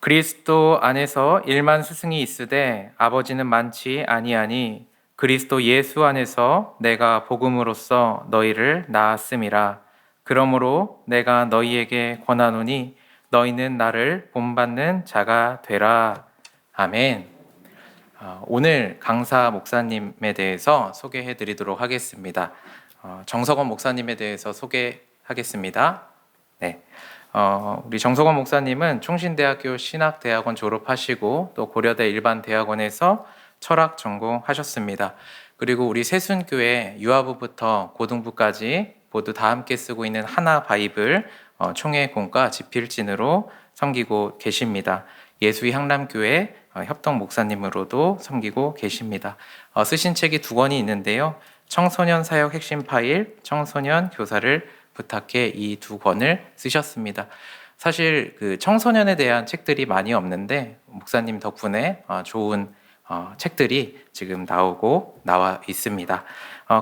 그리스도 안에서 일만 스승이 있으되 아버지는 많지 아니하니 그리스도 예수 안에서 내가 복음으로써 너희를 낳았음이라. 그러므로 내가 너희에게 권하노니 너희는 나를 본받는 자가 되라. 아멘. 오늘 강사 목사님에 대해서 소개해 드리도록 하겠습니다. 정석원 목사님에 대해서 소개하겠습니다. 네. 우리 정석원 목사님은 충신대학교 신학대학원 졸업하시고 또 고려대 일반대학원에서 철학 전공하셨습니다. 그리고 우리 새순교회 유아부부터 고등부까지 모두 다 함께 쓰고 있는 하나 바이블 총회공과 집필진으로 섬기고 계십니다. 예수의 향람교회 협동 목사님으로도 섬기고 계십니다. 쓰신 책이 2권이 있는데요. 청소년 사역 핵심 파일, 청소년 교사를 부탁해, 이 2권을 쓰셨습니다. 사실 그 청소년에 대한 책들이 많이 없는데 목사님 덕분에 좋은 책들이 지금 나와 있습니다.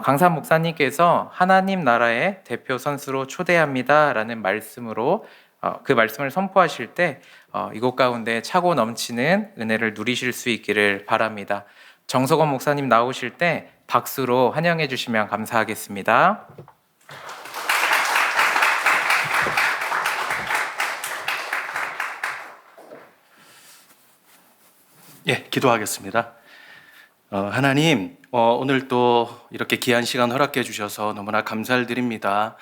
강사 목사님께서 하나님 나라의 대표 선수로 초대합니다라는 말씀으로 그 말씀을 선포하실 때 이곳 가운데 차고 넘치는 은혜를 누리실 수 있기를 바랍니다. 정석원 목사님 나오실 때 박수로 환영해 주시면 감사하겠습니다. 예, 기도하겠습니다. 하나님, 오늘 또 이렇게 귀한 시간 허락해 주셔서 너무나 감사를 드립니다.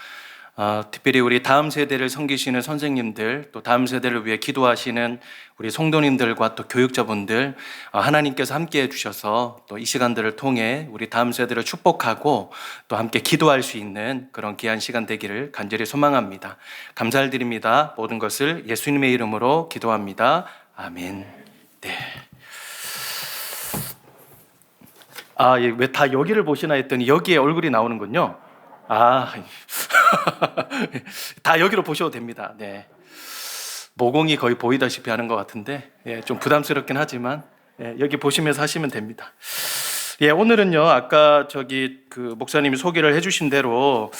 특별히 우리 다음 세대를 섬기시는 선생님들, 또 다음 세대를 위해 기도하시는 우리 성도님들과 또 교육자분들, 하나님께서 함께 해주셔서 또 이 시간들을 통해 우리 다음 세대를 축복하고 또 함께 기도할 수 있는 그런 귀한 시간 되기를 간절히 소망합니다. 감사를 드립니다. 모든 것을 예수님의 이름으로 기도합니다. 아멘. 네. 왜 다 여기를 보시나 했더니 여기에 얼굴이 나오는군요. 다 여기로 보셔도 됩니다. 네. 모공이 거의 보이다시피 하는 것 같은데, 좀 부담스럽긴 하지만, 여기 보시면서 하시면 됩니다. 오늘은요, 아까 그 목사님이 소개를 해주신 대로,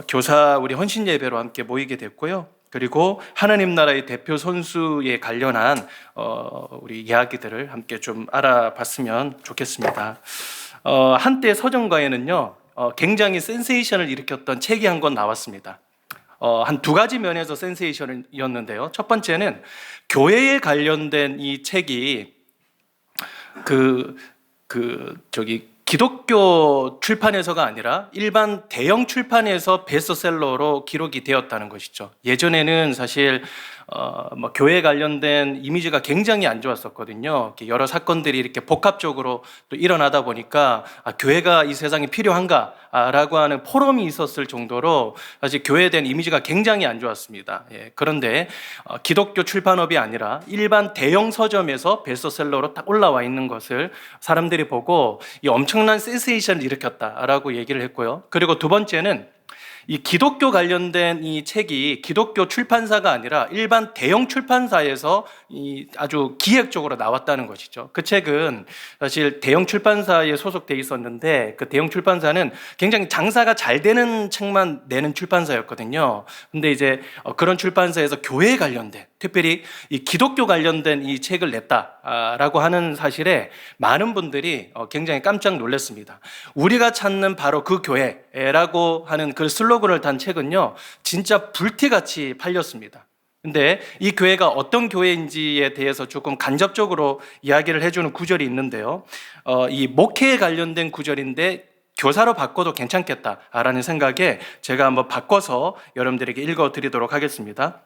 교사 우리 헌신 예배로 함께 모이게 됐고요. 그리고 하나님 나라의 대표 선수에 관련한 우리 이야기들을 함께 좀 알아봤으면 좋겠습니다. 한때 서점가에는요, 굉장히 센세이션을 일으켰던 책이 한 권 나왔습니다. 한 2가지 면에서 센세이션이었는데요. 첫 번째는 교회에 관련된 이 책이 기독교 출판에서가 아니라 일반 대형 출판에서 베스트셀러로 기록이 되었다는 것이죠. 예전에는 사실 교회 관련된 이미지가 굉장히 안 좋았었거든요. 여러 사건들이 이렇게 복합적으로 또 일어나다 보니까 교회가 이 세상에 필요한가라고 하는 포럼이 있었을 정도로 사실 교회에 대한 이미지가 굉장히 안 좋았습니다. 그런데 기독교 출판업이 아니라 일반 대형 서점에서 베스트셀러로 딱 올라와 있는 것을 사람들이 보고 이 엄청난 센세이션을 일으켰다라고 얘기를 했고요. 그리고 2번째는 이 기독교 관련된 이 책이 기독교 출판사가 아니라 일반 대형 출판사에서 아주 기획적으로 나왔다는 것이죠. 그 책은 사실 대형 출판사에 소속돼 있었는데 그 대형 출판사는 굉장히 장사가 잘 되는 책만 내는 출판사였거든요. 근데 이제 그런 출판사에서 교회에 관련된, 특별히 이 기독교 관련된 이 책을 냈다라고 하는 사실에 많은 분들이 굉장히 깜짝 놀랐습니다. 우리가 찾는 바로 그 교회라고 하는 그 슬로건을 단 책은요, 진짜 불티같이 팔렸습니다. 근데 이 교회가 어떤 교회인지에 대해서 조금 간접적으로 이야기를 해주는 구절이 있는데요. 이 목회에 관련된 구절인데 교사로 바꿔도 괜찮겠다라는 생각에 제가 한번 바꿔서 여러분들에게 읽어드리도록 하겠습니다.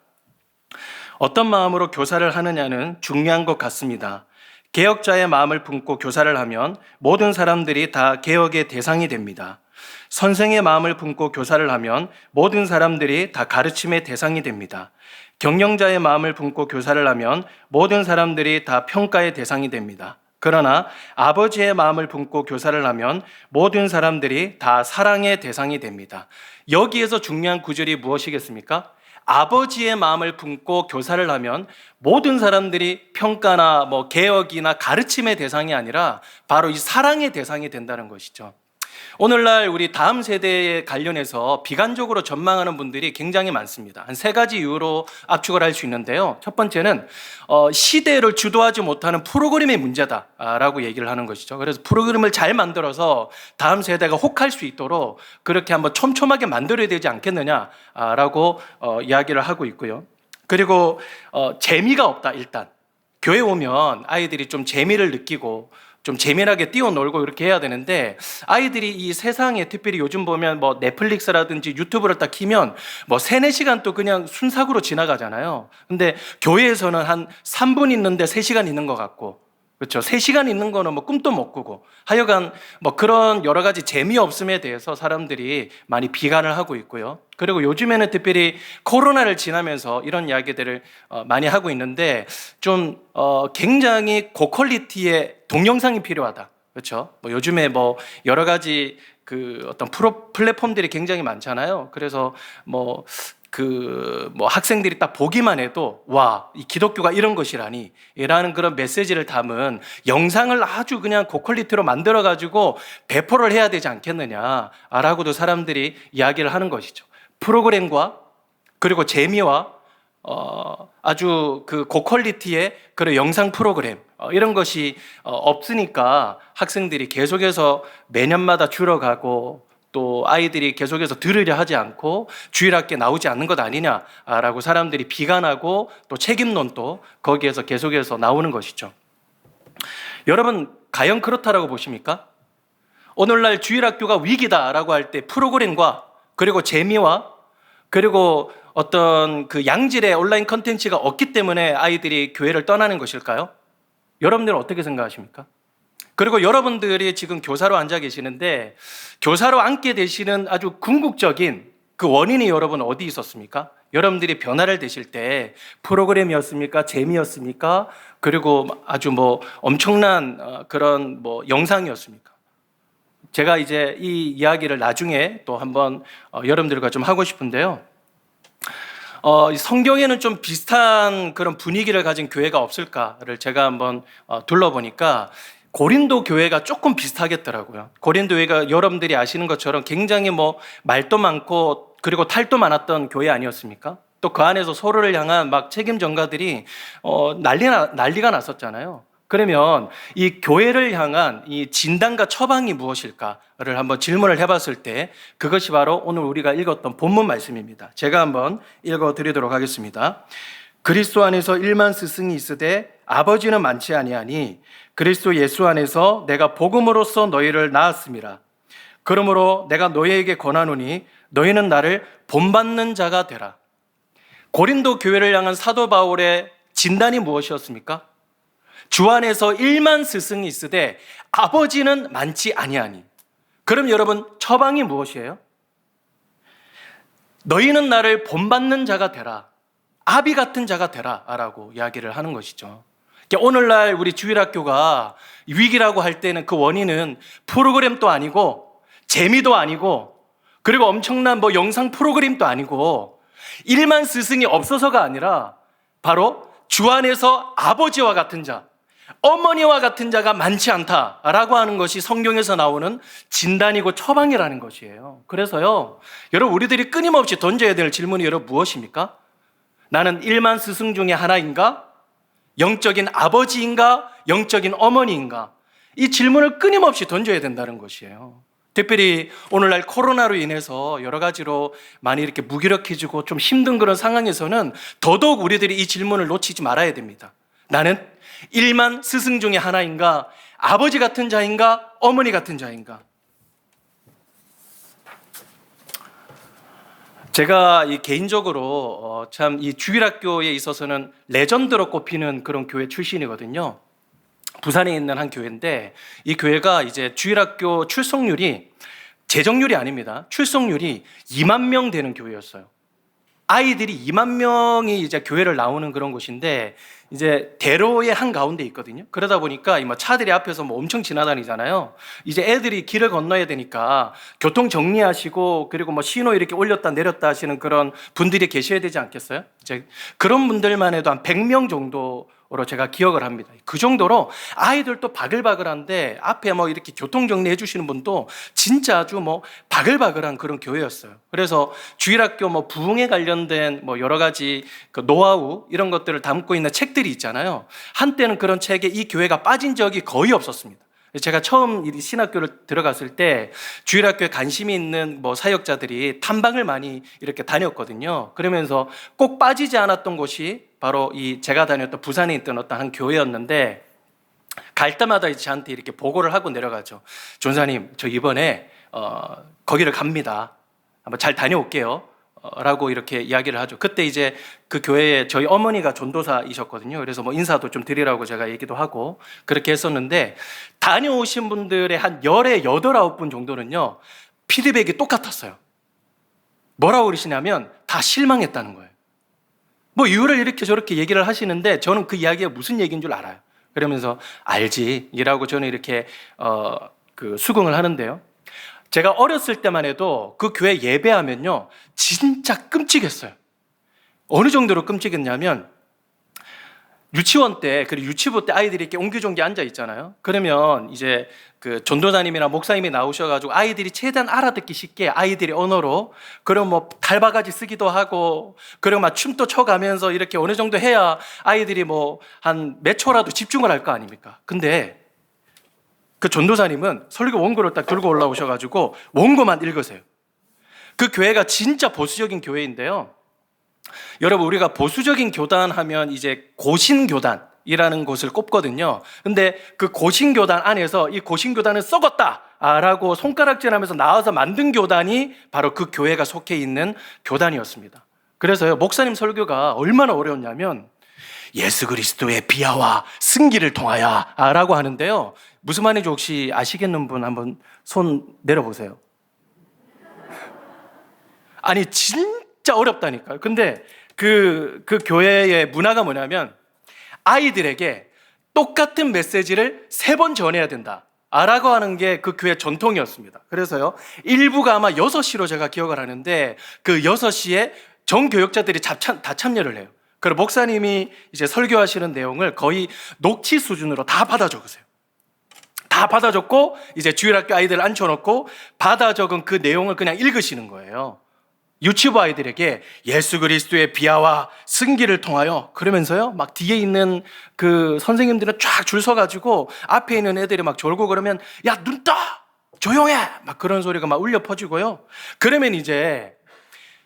어떤 마음으로 교사를 하느냐는 중요한 것 같습니다. 개혁자의 마음을 품고 교사를 하면 모든 사람들이 다 개혁의 대상이 됩니다. 선생의 마음을 품고 교사를 하면 모든 사람들이 다 가르침의 대상이 됩니다. 경영자의 마음을 품고 교사를 하면 모든 사람들이 다 평가의 대상이 됩니다. 그러나 아버지의 마음을 품고 교사를 하면 모든 사람들이 다 사랑의 대상이 됩니다. 여기에서 중요한 구절이 무엇이겠습니까? 아버지의 마음을 품고 교사를 하면 모든 사람들이 평가나 개혁이나 가르침의 대상이 아니라 바로 이 사랑의 대상이 된다는 것이죠. 오늘날 우리 다음 세대에 관련해서 비관적으로 전망하는 분들이 굉장히 많습니다. 한 세 가지 이유로 압축을 할 수 있는데요. 첫 번째는 시대를 주도하지 못하는 프로그램의 문제다라고 얘기를 하는 것이죠. 그래서 프로그램을 잘 만들어서 다음 세대가 혹할 수 있도록 그렇게 한번 촘촘하게 만들어야 되지 않겠느냐라고 이야기를 하고 있고요. 그리고 재미가 없다. 일단 교회 오면 아이들이 좀 재미를 느끼고 좀 재미나게 뛰어놀고 이렇게 해야 되는데, 아이들이 이 세상에 특별히 요즘 보면 뭐 넷플릭스라든지 유튜브를 딱 키면 뭐 3-4시간 또 그냥 순삭으로 지나가잖아요. 근데 교회에서는 한 3분 있는데 3시간 있는 것 같고, 그렇죠. 3시간 있는 거는 뭐 꿈도 못 꾸고, 하여간 뭐 그런 여러 가지 재미없음에 대해서 사람들이 많이 비관을 하고 있고요. 그리고 요즘에는 특별히 코로나를 지나면서 이런 이야기들을 많이 하고 있는데, 좀 굉장히 고퀄리티의 동영상이 필요하다. 그렇죠. 뭐 요즘에 뭐 여러 가지 그 어떤 플랫폼들이 굉장히 많잖아요. 그래서 뭐 학생들이 딱 보기만 해도 와, 이 기독교가 이런 것이라니 라는 그런 메시지를 담은 영상을 아주 그냥 고퀄리티로 만들어 가지고 배포를 해야 되지 않겠느냐라고도 사람들이 이야기를 하는 것이죠. 프로그램과 그리고 재미와 아주 그 고퀄리티의 그런 영상 프로그램 이런 것이 없으니까 학생들이 계속해서 매년마다 줄어가고, 또 아이들이 계속해서 들으려 하지 않고 주일학교에 나오지 않는 것 아니냐라고 사람들이 비관하고 또 책임론도 거기에서 계속해서 나오는 것이죠. 여러분, 과연 그렇다라고 보십니까? 오늘날 주일학교가 위기다라고 할 때 프로그램과 그리고 재미와 그리고 어떤 그 양질의 온라인 컨텐츠가 없기 때문에 아이들이 교회를 떠나는 것일까요? 여러분들은 어떻게 생각하십니까? 그리고 여러분들이 지금 교사로 앉아 계시는데, 교사로 앉게 되시는 아주 궁극적인 그 원인이 여러분 어디 있었습니까? 여러분들이 변화를 되실 때 프로그램이었습니까? 재미였습니까? 그리고 아주 뭐 엄청난 그런 뭐 영상이었습니까? 제가 이제 이 이야기를 나중에 또 한번 여러분들과 좀 하고 싶은데요. 성경에는 좀 비슷한 그런 분위기를 가진 교회가 없을까를 제가 한번 둘러보니까 고린도 교회가 조금 비슷하겠더라고요. 고린도 교회가 여러분들이 아시는 것처럼 굉장히 뭐 말도 많고 그리고 탈도 많았던 교회 아니었습니까? 또 그 안에서 서로를 향한 막 책임 전가들이 난리가 났었잖아요. 그러면 이 교회를 향한 이 진단과 처방이 무엇일까를 한번 질문을 해봤을 때 그것이 바로 오늘 우리가 읽었던 본문 말씀입니다. 제가 한번 읽어드리도록 하겠습니다. 그리스도 안에서 1만 스승이 있으되 아버지는 많지 아니하니 그리스도 예수 안에서 내가 복음으로써 너희를 낳았음이라. 그러므로 내가 너희에게 권하노니 너희는 나를 본받는 자가 되라. 고린도 교회를 향한 사도 바울의 진단이 무엇이었습니까? 주 안에서 1만 스승이 있으되 아버지는 많지 아니하니. 그럼 여러분, 처방이 무엇이에요? 너희는 나를 본받는 자가 되라. 아비 같은 자가 되라 라고 이야기를 하는 것이죠. 오늘날 우리 주일학교가 위기라고 할 때는 그 원인은 프로그램도 아니고 재미도 아니고 그리고 엄청난 뭐 영상 프로그램도 아니고 1만 스승이 없어서가 아니라 바로 주 안에서 아버지와 같은 자, 어머니와 같은 자가 많지 않다라고 하는 것이 성경에서 나오는 진단이고 처방이라는 것이에요. 그래서요, 여러분, 우리들이 끊임없이 던져야 될 질문이 여러분 무엇입니까? 나는 1만 스승 중에 하나인가? 영적인 아버지인가? 영적인 어머니인가? 이 질문을 끊임없이 던져야 된다는 것이에요. 특별히 오늘날 코로나로 인해서 여러 가지로 많이 이렇게 무기력해지고 좀 힘든 그런 상황에서는 더더욱 우리들이 이 질문을 놓치지 말아야 됩니다. 나는 1만 스승 중에 하나인가? 아버지 같은 자인가? 어머니 같은 자인가? 제가 개인적으로 참 이 주일학교에 있어서는 레전드로 꼽히는 그런 교회 출신이거든요. 부산에 있는 한 교회인데 이 교회가 이제 주일학교 출석률이, 재정률이 아닙니다. 출석률이 2만 명 되는 교회였어요. 아이들이 2만 명이 이제 교회를 나오는 그런 곳인데 이제 대로의 한 가운데 있거든요. 그러다 보니까 뭐 차들이 앞에서 뭐 엄청 지나다니잖아요. 이제 애들이 길을 건너야 되니까 교통 정리하시고 그리고 뭐 신호 이렇게 올렸다 내렸다 하시는 그런 분들이 계셔야 되지 않겠어요? 이제 그런 분들만 해도 한 100명 정도로 제가 기억을 합니다. 그 정도로 아이들도 바글바글한데 앞에 뭐 이렇게 교통 정리해 주시는 분도 진짜 아주 뭐 바글바글한 그런 교회였어요. 그래서 주일학교 뭐 부흥에 관련된 뭐 여러 가지 그 노하우 이런 것들을 담고 있는 책들이 있잖아요. 한때는 그런 책에 이 교회가 빠진 적이 거의 없었습니다. 제가 처음 이 신학교를 들어갔을 때 주일학교에 관심이 있는 뭐 사역자들이 탐방을 많이 이렇게 다녔거든요. 그러면서 꼭 빠지지 않았던 곳이 바로 이 제가 다녔던 부산에 있던 어떤 한 교회였는데, 갈 때마다 이제 저한테 이렇게 보고를 하고 내려가죠. 전사님, 저 이번에 거기를 갑니다. 한번 잘 다녀올게요. 라고 이렇게 이야기를 하죠. 그때 이제 그 교회에 저희 어머니가 전도사이셨거든요. 그래서 뭐 인사도 좀 드리라고 제가 얘기도 하고 그렇게 했었는데, 다녀오신 분들의 한 열에 8, 9분 정도는요 피드백이 똑같았어요. 뭐라고 그러시냐면 다 실망했다는 거예요. 뭐 이유를 이렇게 저렇게 얘기를 하시는데 저는 그 이야기가 무슨 얘기인 줄 알아요. 그러면서 알지 이라고 저는 이렇게 수긍을 하는데요, 제가 어렸을 때만 해도 그 교회 예배하면요 진짜 끔찍했어요. 어느 정도로 끔찍했냐면, 유치원 때 그리고 유치부 때 아이들이 이렇게 옹기종기 앉아 있잖아요. 그러면 이제 그 전도사님이나 목사님이 나오셔가지고 아이들이 최대한 알아듣기 쉽게 아이들의 언어로, 그리고 뭐 달바가지 쓰기도 하고, 그리고 막 춤도 춰가면서 이렇게 어느 정도 해야 아이들이 뭐 한 몇 초라도 집중을 할 거 아닙니까? 근데 그 전도사님은 설교 원고를 딱 들고 올라오셔가지고 원고만 읽으세요. 그 교회가 진짜 보수적인 교회인데요, 여러분 우리가 보수적인 교단 하면 이제 고신교단이라는 곳을 꼽거든요. 근데 그 고신교단 안에서 이 고신교단은 썩었다 라고 손가락질하면서 나와서 만든 교단이 바로 그 교회가 속해 있는 교단이었습니다. 그래서요 목사님 설교가 얼마나 어려웠냐면, 예수 그리스도의 비하와 승기를 통하여 라고 하는데요, 무슨 말인지 혹시 아시겠는 분 한번 손 내려보세요. 아니 진짜 어렵다니까요. 근데 그 교회의 문화가 뭐냐면, 아이들에게 똑같은 메시지를 3번 전해야 된다 라고 하는 게 그 교회 전통이었습니다. 그래서요 일부가 아마 6시로 제가 기억을 하는데, 그 6시에 정교역자들이 다 참여를 해요. 그리고 목사님이 이제 설교하시는 내용을 거의 녹취 수준으로 다 받아 적으세요. 다 받아 적고 이제 주일학교 아이들을 앉혀놓고 받아 적은 그 내용을 그냥 읽으시는 거예요. 유치부 아이들에게 예수 그리스도의 비하와 승기를 통하여, 그러면서요 막 뒤에 있는 그 선생님들은 쫙 줄 서가지고 앞에 있는 애들이 막 졸고 그러면 야 눈 떠! 조용해! 막 그런 소리가 막 울려 퍼지고요. 그러면 이제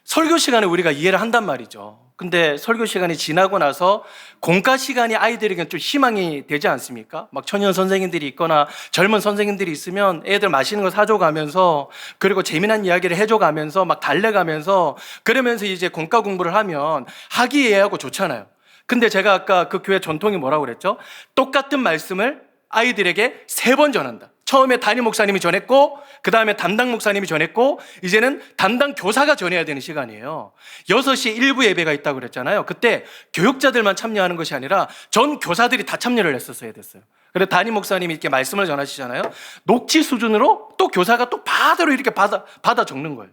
설교 시간에 우리가 이해를 한단 말이죠. 근데 설교 시간이 지나고 나서 공과 시간이 아이들에게는 좀 희망이 되지 않습니까? 막 청년 선생님들이 있거나 젊은 선생님들이 있으면 애들 맛있는 거 사줘가면서, 그리고 재미난 이야기를 해줘가면서 막 달래가면서, 그러면서 이제 공과 공부를 하면 학위예하고 좋잖아요. 근데 제가 아까 그 교회 전통이 뭐라고 그랬죠? 똑같은 말씀을 아이들에게 3번 전한다. 처음에 담임 목사님이 전했고, 그 다음에 담당 목사님이 전했고, 이제는 담당 교사가 전해야 되는 시간이에요. 6시에 일부 예배가 있다고 그랬잖아요. 그때 교육자들만 참여하는 것이 아니라 전 교사들이 다 참여를 했었어야 됐어요. 그래서 담임 목사님이 이렇게 말씀을 전하시잖아요. 녹취 수준으로 또 교사가 또 바로 이렇게 받아 적는 거예요.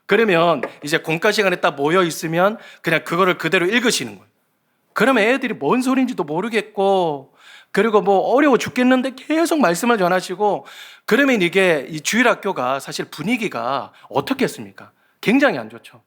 그러면 이제 공과 시간에 딱 모여 있으면 그냥 그거를 그대로 읽으시는 거예요. 그러면 애들이 뭔 소리인지도 모르겠고, 그리고 뭐 어려워 죽겠는데 계속 말씀을 전하시고, 그러면 이게 이 주일학교가 사실 분위기가 어떻겠습니까? 굉장히 안 좋죠.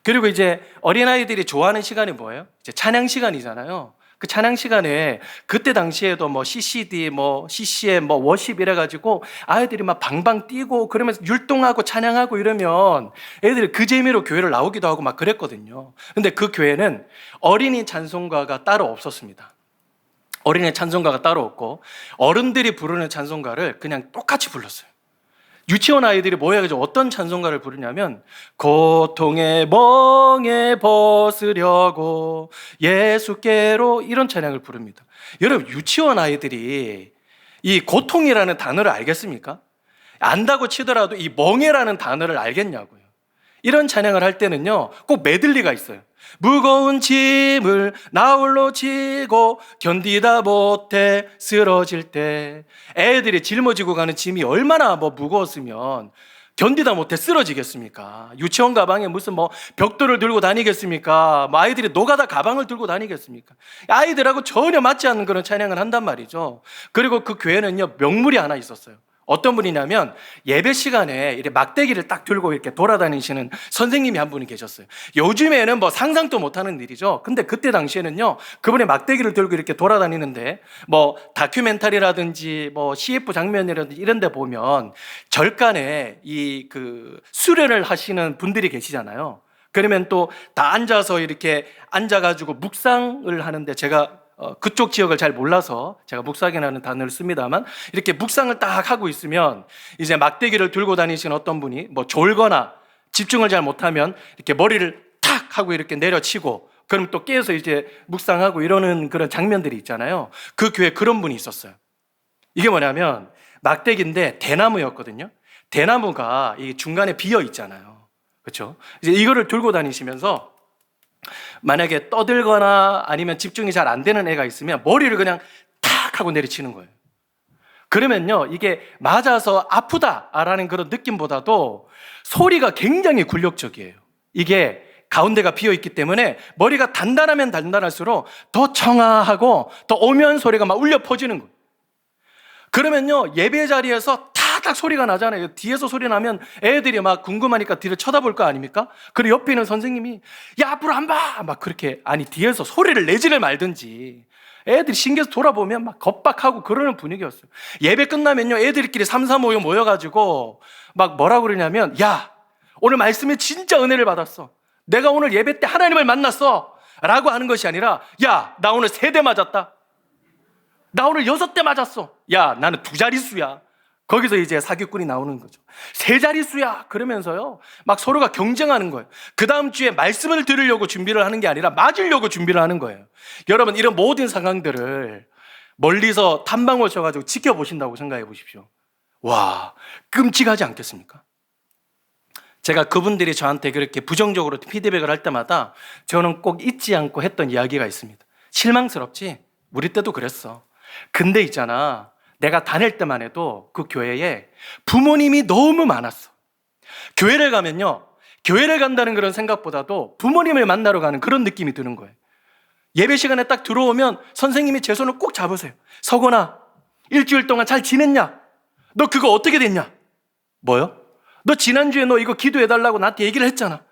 그리고 이제 어린아이들이 좋아하는 시간이 뭐예요? 이제 찬양 시간이잖아요. 그 찬양 시간에 그때 당시에도 뭐 CCD, 뭐 CCM, 뭐 워십 이래가지고 아이들이 막 방방 뛰고 그러면서 율동하고 찬양하고 이러면 애들이 그 재미로 교회를 나오기도 하고 막 그랬거든요. 근데 그 교회는 어린이 찬송가가 따로 없었습니다. 어린이 찬송가가 따로 없고 어른들이 부르는 찬송가를 그냥 똑같이 불렀어요. 유치원 아이들이 모여가지고 어떤 찬송가를 부르냐면, 고통의 멍에 벗으려고 예수께로, 이런 찬양을 부릅니다. 여러분 유치원 아이들이 이 고통이라는 단어를 알겠습니까? 안다고 치더라도 이 멍에라는 단어를 알겠냐고요. 이런 찬양을 할 때는요 꼭 메들리가 있어요. 무거운 짐을 나 홀로 지고 견디다 못해 쓰러질 때, 애들이 짊어지고 가는 짐이 얼마나 뭐 무거웠으면 견디다 못해 쓰러지겠습니까? 유치원 가방에 무슨 뭐 벽돌을 들고 다니겠습니까? 뭐 아이들이 노가다 가방을 들고 다니겠습니까? 아이들하고 전혀 맞지 않는 그런 찬양을 한단 말이죠. 그리고 그 교회는요, 명물이 하나 있었어요. 어떤 분이냐면 예배 시간에 이렇게 막대기를 딱 들고 이렇게 돌아다니시는 선생님이 한 분이 계셨어요. 요즘에는 뭐 상상도 못하는 일이죠. 근데 그때 당시에는요, 그분이 막대기를 들고 이렇게 돌아다니는데 뭐 다큐멘터리라든지 뭐 CF 장면이라든지 이런 데 보면 절간에 이 그 수련을 하시는 분들이 계시잖아요. 그러면 또 다 앉아서 이렇게 앉아가지고 묵상을 하는데, 제가 그쪽 지역을 잘 몰라서 제가 묵상이라는 단어를 씁니다만, 이렇게 묵상을 딱 하고 있으면 이제 막대기를 들고 다니시는 어떤 분이 뭐 졸거나 집중을 잘 못하면 이렇게 머리를 탁 하고 이렇게 내려치고, 그럼 또 깨서 이제 묵상하고 이러는 그런 장면들이 있잖아요. 그 교회에 그런 분이 있었어요. 이게 뭐냐면 막대기인데 대나무였거든요. 대나무가 이 중간에 비어 있잖아요. 그렇죠? 이제 이거를 들고 다니시면서 만약에 떠들거나 아니면 집중이 잘 안 되는 애가 있으면 머리를 그냥 탁 하고 내리치는 거예요. 그러면요, 이게 맞아서 아프다라는 그런 느낌보다도 소리가 굉장히 굴욕적이에요. 이게 가운데가 비어 있기 때문에 머리가 단단하면 단단할수록 더 청아하고 더 오면 소리가 막 울려 퍼지는 거예요. 그러면요, 예배 자리에서 탁탁 소리가 나잖아요. 뒤에서 소리 나면 애들이 막 궁금하니까 뒤를 쳐다볼 거 아닙니까? 그리고 옆에 있는 선생님이 야, 앞으로 안 봐! 막 그렇게, 아니 뒤에서 소리를 내지를 말든지, 애들이 신기해서 돌아보면 막 겁박하고 그러는 분위기였어요. 예배 끝나면요, 애들끼리 3, 4, 5 모여가지고 막 뭐라고 그러냐면, 야, 오늘 말씀에 진짜 은혜를 받았어. 내가 오늘 예배 때 하나님을 만났어. 라고 하는 것이 아니라, 야, 나 오늘 3대 맞았다. 나 오늘 6대 맞았어. 야, 나는 2자릿수야. 거기서 이제 사기꾼이 나오는 거죠. 3자릿수야. 그러면서요, 막 서로가 경쟁하는 거예요. 그 다음 주에 말씀을 들으려고 준비를 하는 게 아니라 맞으려고 준비를 하는 거예요. 여러분, 이런 모든 상황들을 멀리서 탐방을 쳐가지고 지켜보신다고 생각해 보십시오. 와, 끔찍하지 않겠습니까? 제가 그분들이 저한테 그렇게 부정적으로 피드백을 할 때마다 저는 꼭 잊지 않고 했던 이야기가 있습니다. 실망스럽지? 우리 때도 그랬어. 근데 있잖아, 내가 다닐 때만 해도 그 교회에 부모님이 너무 많았어. 교회를 가면요, 교회를 간다는 그런 생각보다도 부모님을 만나러 가는 그런 느낌이 드는 거예요. 예배 시간에 딱 들어오면 선생님이 제 손을 꼭 잡으세요. 서건아, 일주일 동안 잘 지냈냐? 너 그거 어떻게 됐냐? 뭐요? 너 지난주에 너 이거 기도해달라고 나한테 얘기를 했잖아.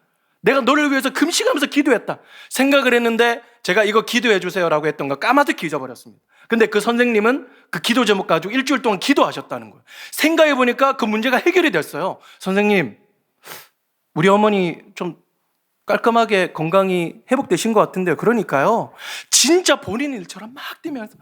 내가 너를 위해서 금식하면서 기도했다. 생각을 했는데 제가 이거 기도해 주세요라고 했던 거 까마득히 잊어버렸습니다. 근데 그 선생님은 그 기도 제목 가지고 일주일 동안 기도하셨다는 거예요. 생각해 보니까 그 문제가 해결이 됐어요. 선생님, 우리 어머니 좀 깔끔하게 건강이 회복되신 것 같은데요. 그러니까요, 진짜 본인 일처럼 막 뛰면서,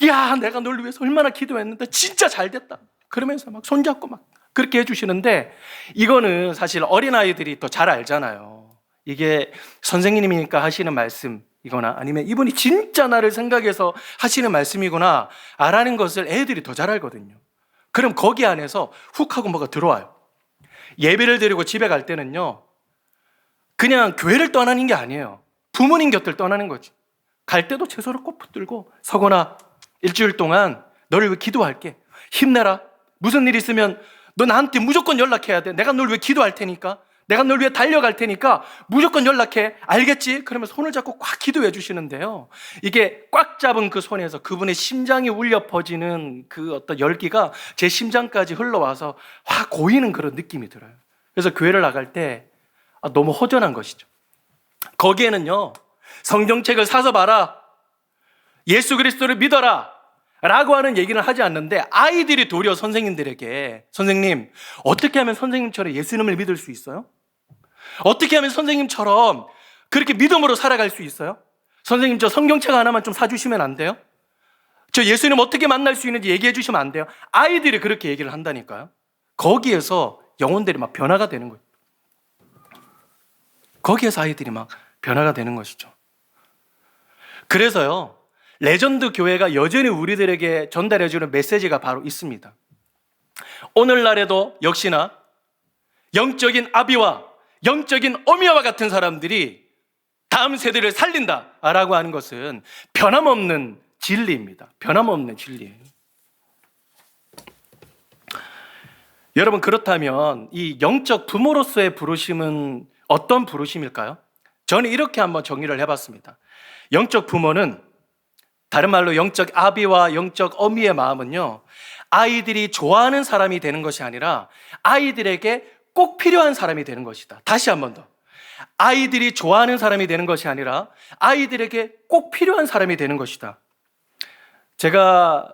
야, 내가 널 위해서 얼마나 기도했는데 진짜 잘 됐다. 그러면서 막 손잡고 막 그렇게 해주시는데, 이거는 사실 어린아이들이 더 잘 알잖아요. 이게 선생님이니까 하시는 말씀이거나 아니면 이분이 진짜 나를 생각해서 하시는 말씀이구나 라는 것을 애들이 더 잘 알거든요. 그럼 거기 안에서 훅 하고 뭐가 들어와요. 예배를 드리고 집에 갈 때는요, 그냥 교회를 떠나는 게 아니에요. 부모님 곁을 떠나는 거지. 갈 때도 제 손을 꼭 붙들고, 서건아, 일주일 동안 너를 위해 기도할게. 힘내라. 무슨 일 있으면 너 나한테 무조건 연락해야 돼. 내가 널 위해 기도할 테니까. 내가 널 위해 달려갈 테니까 무조건 연락해. 알겠지? 그러면 손을 잡고 꽉 기도해 주시는데요, 이게 꽉 잡은 그 손에서 그분의 심장이 울려 퍼지는 그 어떤 열기가 제 심장까지 흘러와서 확 고이는 그런 느낌이 들어요. 그래서 교회를 나갈 때 너무 허전한 것이죠. 거기에는요, 성경책을 사서 봐라, 예수 그리스도를 믿어라 라고 하는 얘기는 하지 않는데, 아이들이 도리어 선생님들에게, 선생님, 어떻게 하면 선생님처럼 예수님을 믿을 수 있어요? 어떻게 하면 선생님처럼 그렇게 믿음으로 살아갈 수 있어요? 선생님, 저 성경책 하나만 좀 사주시면 안 돼요? 저 예수님 어떻게 만날 수 있는지 얘기해 주시면 안 돼요? 아이들이 그렇게 얘기를 한다니까요. 거기에서 영혼들이 막 변화가 되는 거예요. 거기에서 아이들이 막 변화가 되는 것이죠. 그래서요, 레전드 교회가 여전히 우리들에게 전달해주는 메시지가 바로 있습니다. 오늘날에도 역시나 영적인 아비와 영적인 어미와 같은 사람들이 다음 세대를 살린다라고 하는 것은 변함없는 진리입니다. 변함없는 진리예요. 여러분, 그렇다면 이 영적 부모로서의 부르심은 어떤 부르심일까요? 저는 이렇게 한번 정의를 해봤습니다. 영적 부모는, 다른 말로 영적 아비와 영적 어미의 마음은요, 아이들이 좋아하는 사람이 되는 것이 아니라 아이들에게 꼭 필요한 사람이 되는 것이다. 다시 한 번 더. 아이들이 좋아하는 사람이 되는 것이 아니라 아이들에게 꼭 필요한 사람이 되는 것이다. 제가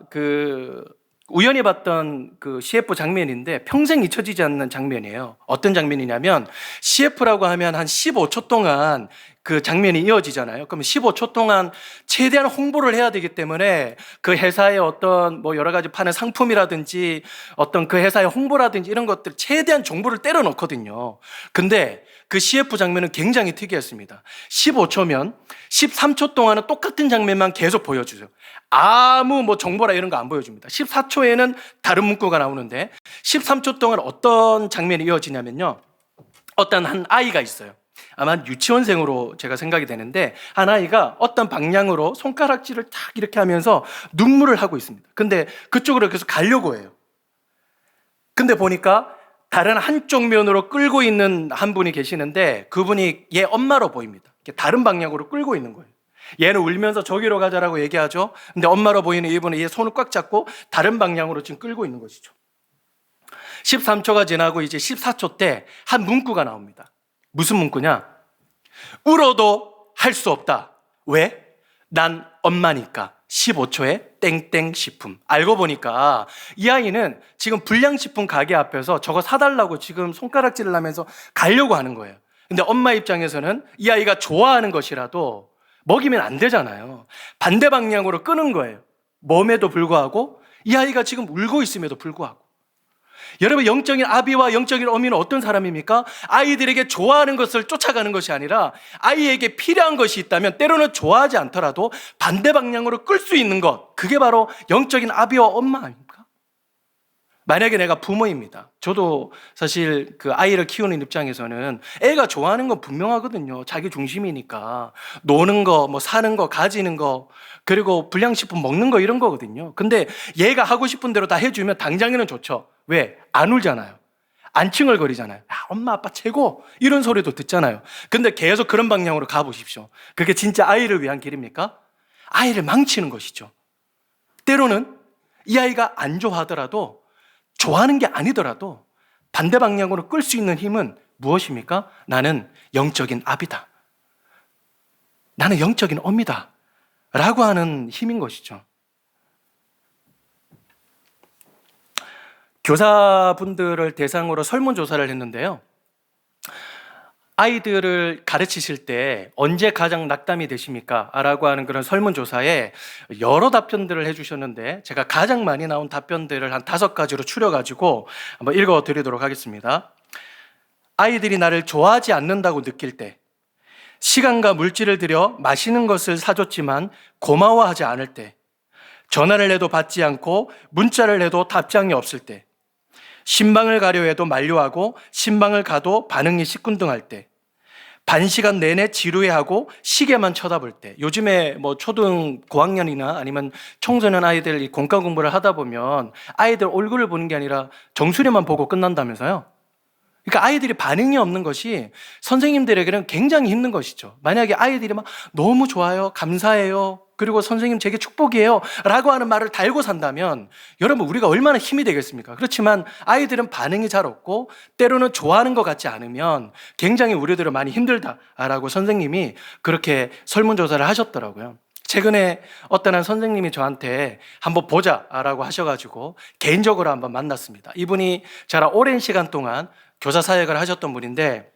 우연히 봤던 CF 장면인데 평생 잊혀지지 않는 장면이에요. 어떤 장면이냐면, CF라고 하면 한 15초 동안 그 장면이 이어지잖아요. 그럼 15초 동안 최대한 홍보를 해야 되기 때문에 그 회사의 어떤 여러 가지 파는 상품이라든지 어떤 그 회사의 홍보라든지 이런 것들 최대한 정보를 때려 넣거든요. 근데 그 CF 장면은 굉장히 특이했습니다. 15초면 13초 동안은 똑같은 장면만 계속 보여주죠. 아무 정보라 이런 거 안 보여줍니다. 14초에는 다른 문구가 나오는데 13초 동안 어떤 장면이 이어지냐면요, 어떤 한 아이가 있어요. 아마 유치원생으로 제가 생각이 되는데, 한 아이가 어떤 방향으로 손가락질을 탁 이렇게 하면서 눈물을 하고 있습니다. 근데 그쪽으로 계속 가려고 해요. 근데 보니까 다른 한쪽 면으로 끌고 있는 한 분이 계시는데, 그분이 얘 엄마로 보입니다. 다른 방향으로 끌고 있는 거예요. 얘는 울면서 저기로 가자라고 얘기하죠. 근데 엄마로 보이는 이분은 얘 손을 꽉 잡고 다른 방향으로 지금 끌고 있는 것이죠. 13초가 지나고 이제 14초 때 한 문구가 나옵니다. 무슨 문구냐? 울어도 할 수 없다. 왜? 난 엄마니까. 15초에 땡땡 식품. 알고 보니까 이 아이는 지금 불량식품 가게 앞에서 저거 사달라고 지금 손가락질을 하면서 가려고 하는 거예요. 근데 엄마 입장에서는 이 아이가 좋아하는 것이라도 먹이면 안 되잖아요. 반대 방향으로 끄는 거예요. 몸에도 불구하고, 이 아이가 지금 울고 있음에도 불구하고. 여러분, 영적인 아비와 영적인 어미는 어떤 사람입니까? 아이들에게 좋아하는 것을 쫓아가는 것이 아니라 아이에게 필요한 것이 있다면 때로는 좋아하지 않더라도 반대 방향으로 끌 수 있는 것, 그게 바로 영적인 아비와 엄마 아닙니까? 만약에 내가 부모입니다. 저도 사실 그 아이를 키우는 입장에서는 애가 좋아하는 건 분명하거든요. 자기 중심이니까. 노는 거, 사는 거, 가지는 거, 그리고 불량식품 먹는 거, 이런 거거든요. 근데 얘가 하고 싶은 대로 다 해주면 당장에는 좋죠. 왜? 안 울잖아요. 안 칭얼거리잖아요. 엄마 아빠 최고, 이런 소리도 듣잖아요. 근데 계속 그런 방향으로 가보십시오. 그게 진짜 아이를 위한 길입니까? 아이를 망치는 것이죠. 때로는 이 아이가 안 좋아하더라도, 좋아하는 게 아니더라도 반대 방향으로 끌 수 있는 힘은 무엇입니까? 나는 영적인 아비다. 나는 영적인 어미다. 라고 하는 힘인 것이죠. 교사분들을 대상으로 설문조사를 했는데요, 아이들을 가르치실 때 언제 가장 낙담이 되십니까? 라고 하는 그런 설문조사에 여러 답변들을 해주셨는데, 제가 가장 많이 나온 답변들을 한 5가지로 추려가지고 한번 읽어드리도록 하겠습니다. 아이들이 나를 좋아하지 않는다고 느낄 때, 시간과 물질을 들여 맛있는 것을 사줬지만 고마워하지 않을 때, 전화를 해도 받지 않고 문자를 해도 답장이 없을 때, 신방을 가려 해도 만류하고 신방을 가도 반응이 시큰둥할 때, 반 시간 내내 지루해하고 시계만 쳐다볼 때. 요즘에 초등 고학년이나 아니면 청소년 아이들 이 공과 공부를 하다 보면 아이들 얼굴을 보는 게 아니라 정수리만 보고 끝난다면서요. 그러니까 아이들이 반응이 없는 것이 선생님들에게는 굉장히 힘든 것이죠. 만약에 아이들이 막 너무 좋아요, 감사해요, 그리고 선생님 제게 축복이에요 라고 하는 말을 달고 산다면 여러분, 우리가 얼마나 힘이 되겠습니까? 그렇지만 아이들은 반응이 잘 없고 때로는 좋아하는 것 같지 않으면 굉장히 우리들은 많이 힘들다라고 선생님이 그렇게 설문조사를 하셨더라고요. 최근에 어떤 한 선생님이 저한테 한번 보자라고 하셔가지고 개인적으로 한번 만났습니다. 이분이 저랑 오랜 시간 동안 교사 사역을 하셨던 분인데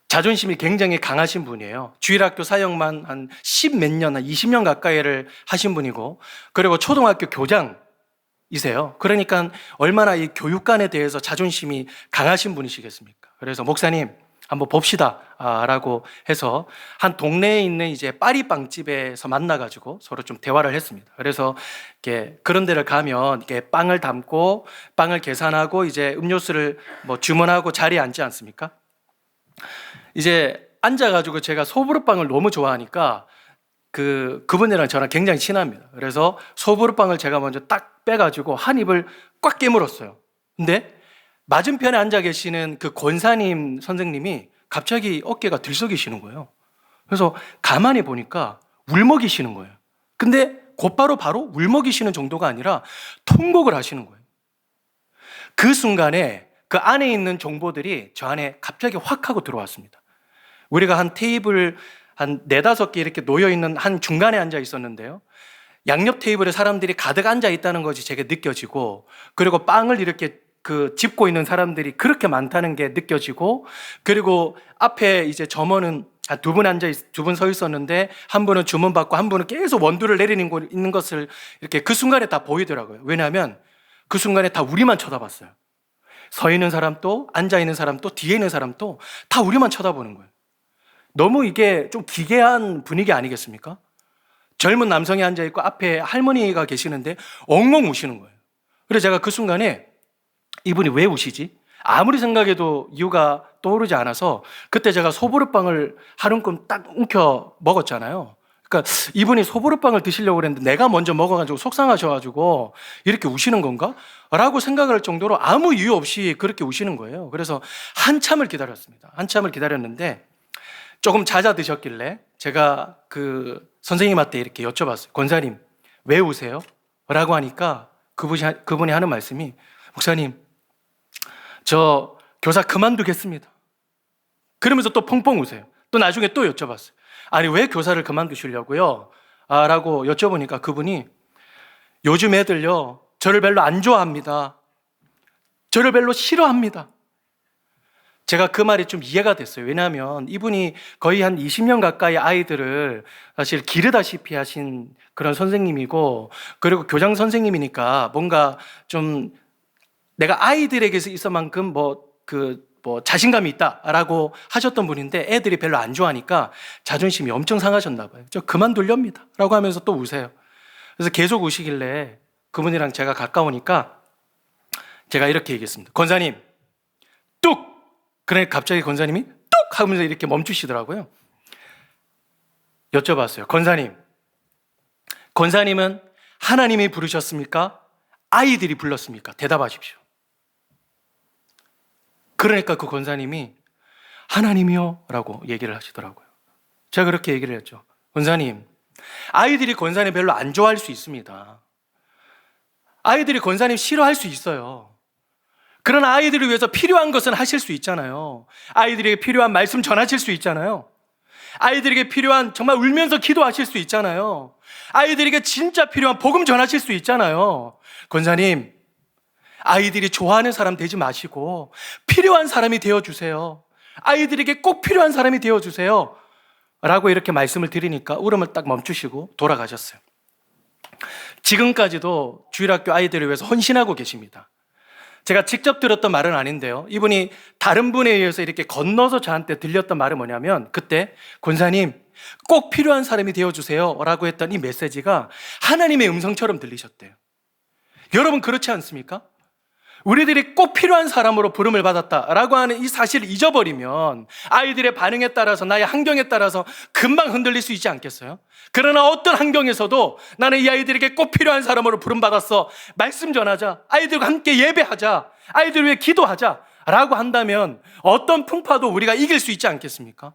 자존심이 굉장히 강하신 분이에요. 주일학교 사역만 한 10몇 년, 한 20년 가까이를 하신 분이고, 그리고 초등학교 교장이세요. 그러니까 얼마나 이 교육관에 대해서 자존심이 강하신 분이시겠습니까? 그래서 목사님 한번 봅시다 라고 해서 한 동네에 있는 이제 파리빵집에서 만나가지고 서로 좀 대화를 했습니다. 그래서 이렇게 그런 데를 가면 이렇게 빵을 담고 빵을 계산하고 이제 음료수를 주문하고 자리에 앉지 않습니까? 이제 앉아가지고 제가 소보루빵을 너무 좋아하니까 그분이랑 저랑 굉장히 친합니다. 그래서 소보루빵을 제가 먼저 딱 빼가지고 한 입을 꽉 깨물었어요. 근데 맞은편에 앉아 계시는 그 권사님 선생님이 갑자기 어깨가 들썩이시는 거예요. 그래서 가만히 보니까 울먹이시는 거예요. 근데 곧바로 바로 울먹이시는 정도가 아니라 통곡을 하시는 거예요. 그 순간에 그 안에 있는 정보들이 저 안에 갑자기 확 하고 들어왔습니다. 우리가 한 테이블 한 4-5개 이렇게 놓여있는 한 중간에 앉아 있었는데요. 양옆 테이블에 사람들이 가득 앉아 있다는 것이 제게 느껴지고, 그리고 빵을 이렇게 집고 있는 사람들이 그렇게 많다는 게 느껴지고, 그리고 앞에 이제 점원은 한 2분 서 있었는데 한 분은 주문 받고 한 분은 계속 원두를 내리는 있는 것을 이렇게 그 순간에 다 보이더라고요. 왜냐하면 그 순간에 다 우리만 쳐다봤어요. 서 있는 사람도 앉아 있는 사람도 뒤에 있는 사람도 다 우리만 쳐다보는 거예요. 너무 이게 좀 기괴한 분위기 아니겠습니까? 젊은 남성이 앉아 있고 앞에 할머니가 계시는데 엉엉 우시는 거예요. 그래서 제가 그 순간에 이분이 왜 우시지? 아무리 생각해도 이유가 떠오르지 않아서 그때 제가 소보루빵을 한 움큼 딱 움켜 먹었잖아요. 그러니까 이분이 소보루빵을 드시려고 그랬는데 내가 먼저 먹어가지고 속상하셔가지고 이렇게 우시는 건가? 라고 생각할 정도로 아무 이유 없이 그렇게 우시는 거예요. 그래서 한참을 기다렸습니다. 한참을 기다렸는데 조금 잦아드셨길래 제가 그 선생님한테 이렇게 여쭤봤어요. 권사님, 왜 우세요? 라고 하니까 그분이 하는 말씀이, 목사님, 저 교사 그만두겠습니다. 그러면서 또 펑펑 우세요. 또 나중에 또 여쭤봤어요. 아니, 왜 교사를 그만두시려고요? 라고 여쭤보니까 그분이, 요즘 애들요, 저를 별로 안 좋아합니다. 저를 별로 싫어합니다. 제가 그 말이 좀 이해가 됐어요. 왜냐하면 이분이 거의 한 20년 가까이 아이들을 사실 기르다시피 하신 그런 선생님이고, 그리고 교장 선생님이니까 뭔가 좀 내가 아이들에게서 있을 만큼 자신감이 있다라고 하셨던 분인데, 애들이 별로 안 좋아하니까 자존심이 엄청 상하셨나 봐요. 저 그만둘렵니다 라고 하면서 또 우세요. 그래서 계속 우시길래 그분이랑 제가 가까우니까 제가 이렇게 얘기했습니다. 권사님, 뚝! 그래 갑자기 권사님이 뚝! 하면서 이렇게 멈추시더라고요. 여쭤봤어요. 권사님은 하나님이 부르셨습니까? 아이들이 불렀습니까? 대답하십시오. 그러니까 그 권사님이 하나님이요? 라고 얘기를 하시더라고요. 제가 그렇게 얘기를 했죠. 권사님, 아이들이 권사님 별로 안 좋아할 수 있습니다. 아이들이 권사님 싫어할 수 있어요. 그러나 아이들을 위해서 필요한 것은 하실 수 있잖아요. 아이들에게 필요한 말씀 전하실 수 있잖아요. 아이들에게 필요한 정말 울면서 기도하실 수 있잖아요. 아이들에게 진짜 필요한 복음 전하실 수 있잖아요. 권사님, 아이들이 좋아하는 사람 되지 마시고 필요한 사람이 되어주세요. 아이들에게 꼭 필요한 사람이 되어주세요. 라고 이렇게 말씀을 드리니까 울음을 딱 멈추시고 돌아가셨어요. 지금까지도 주일학교 아이들을 위해서 헌신하고 계십니다. 제가 직접 들었던 말은 아닌데요. 이분이 다른 분에 의해서 이렇게 건너서 저한테 들렸던 말은 뭐냐면, 그때 권사님 꼭 필요한 사람이 되어주세요 라고 했던 이 메시지가 하나님의 음성처럼 들리셨대요. 여러분 그렇지 않습니까? 우리들이 꼭 필요한 사람으로 부름을 받았다라고 하는 이 사실을 잊어버리면 아이들의 반응에 따라서, 나의 환경에 따라서 금방 흔들릴 수 있지 않겠어요? 그러나 어떤 환경에서도 나는 이 아이들에게 꼭 필요한 사람으로 부름받았어, 말씀 전하자, 아이들과 함께 예배하자, 아이들 위해 기도하자 라고 한다면 어떤 풍파도 우리가 이길 수 있지 않겠습니까?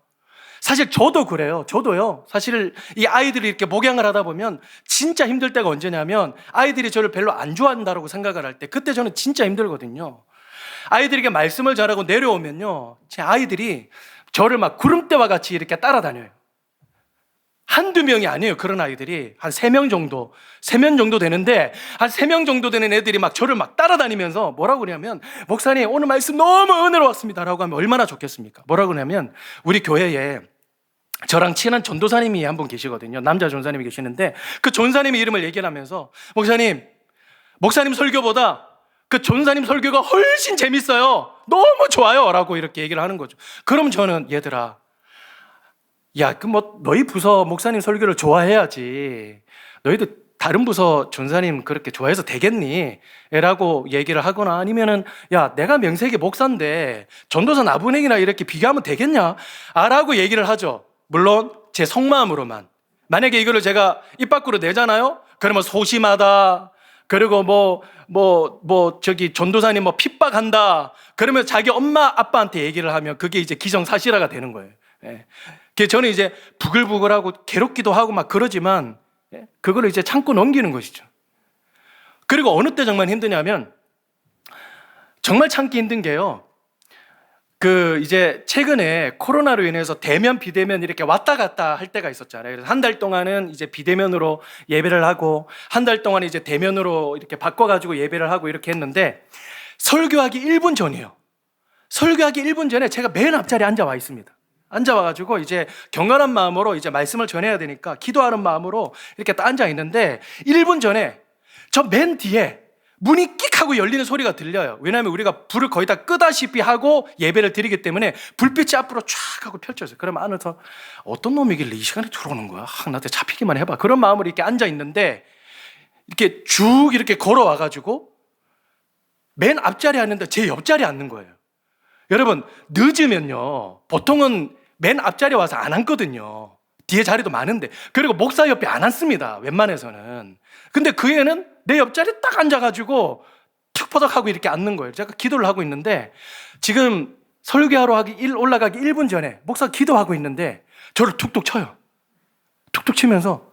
사실 저도 그래요. 저도요. 사실 이 아이들이 이렇게 목양을 하다 보면 진짜 힘들 때가 언제냐면, 아이들이 저를 별로 안 좋아한다고 생각을 할 때, 그때 저는 진짜 힘들거든요. 아이들에게 말씀을 전하고 내려오면요, 제 아이들이 저를 막 구름대와 같이 이렇게 따라다녀요. 한두 명이 아니에요. 그런 아이들이 한 3명 정도, 3명 정도 되는데, 한 3명 정도 되는 애들이 막 저를 막 따라다니면서 뭐라고 그러냐면, 목사님 오늘 말씀 너무 은혜로웠습니다 라고 하면 얼마나 좋겠습니까? 뭐라고 그러냐면, 우리 교회에 저랑 친한 전도사님이 한 분 계시거든요. 남자 전사님이 계시는데, 그 전사님의 이름을 얘기를 하면서, 목사님 설교보다 그 전사님 설교가 훨씬 재밌어요, 너무 좋아요 라고 이렇게 얘기를 하는 거죠. 그럼 저는, 얘들아, 야, 너희 부서 목사님 설교를 좋아해야지, 너희들 다른 부서 전사님 그렇게 좋아해서 되겠니? 라고 얘기를 하거나, 아니면은, 야, 내가 명색이 목사인데 전도사 나분행이나 이렇게 비교하면 되겠냐? 라고 얘기를 하죠. 물론 제 속마음으로만. 만약에 이거를 제가 입 밖으로 내잖아요? 그러면 소심하다, 그리고 저기 전도사님 핍박한다. 그러면 자기 엄마 아빠한테 얘기를 하면 그게 이제 기정사실화가 되는 거예요. 예. 그래서 저는 이제 부글부글하고 괴롭기도 하고 막 그러지만, 예? 그거를 이제 참고 넘기는 것이죠. 그리고 어느 때 정말 힘드냐면, 정말 참기 힘든 게요. 이제 최근에 코로나로 인해서 대면, 비대면 이렇게 왔다 갔다 할 때가 있었잖아요. 그래서 한 달 동안은 이제 비대면으로 예배를 하고, 한 달 동안 이제 대면으로 이렇게 바꿔가지고 예배를 하고 이렇게 했는데, 설교하기 1분 전이에요. 설교하기 1분 전에 제가 맨 앞자리에 앉아와 있습니다. 앉아와가지고 이제 경건한 마음으로 이제 말씀을 전해야 되니까 기도하는 마음으로 이렇게 딱 앉아 있는데, 1분 전에 저 맨 뒤에 문이 끽 하고 열리는 소리가 들려요. 왜냐하면 우리가 불을 거의 다 끄다시피 하고 예배를 드리기 때문에 불빛이 앞으로 쫙 하고 펼쳐져요. 그럼 안에서 어떤 놈이길래 이 시간에 들어오는 거야? 나한테 잡히기만 해봐. 그런 마음으로 이렇게 앉아 있는데, 이렇게 쭉 이렇게 걸어와가지고 맨 앞자리에 앉는데 제 옆자리에 앉는 거예요. 여러분, 늦으면요, 보통은 맨 앞자리에 와서 안 앉거든요. 뒤에 자리도 많은데. 그리고 목사 옆에 안 앉습니다, 웬만해서는. 근데 그 애는 내 옆자리에 딱 앉아가지고 툭퍼덕하고 이렇게 앉는 거예요. 제가 기도를 하고 있는데, 지금 설교하러 올라가기 1분 전에 목사가 기도하고 있는데 저를 툭툭 쳐요. 툭툭 치면서,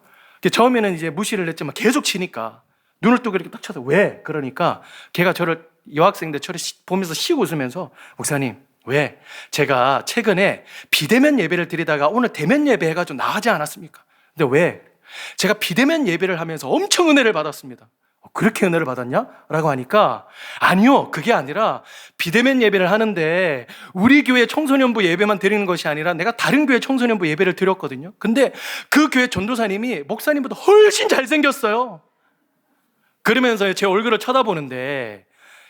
처음에는 이제 무시를 했지만 계속 치니까 눈을 뜨고 이렇게 딱 쳐서, 왜? 그러니까 걔가 여학생인데 저를 보면서 시고 웃으면서, 목사님, 왜? 제가 최근에 비대면 예배를 드리다가 오늘 대면 예배 해가지고 나가지 않았습니까? 근데 왜? 제가 비대면 예배를 하면서 엄청 은혜를 받았습니다. 그렇게 은혜를 받았냐? 라고 하니까, 아니요, 그게 아니라 비대면 예배를 하는데 우리 교회 청소년부 예배만 드리는 것이 아니라 내가 다른 교회 청소년부 예배를 드렸거든요. 근데 그 교회 전도사님이 목사님보다 훨씬 잘생겼어요. 그러면서 제 얼굴을 쳐다보는데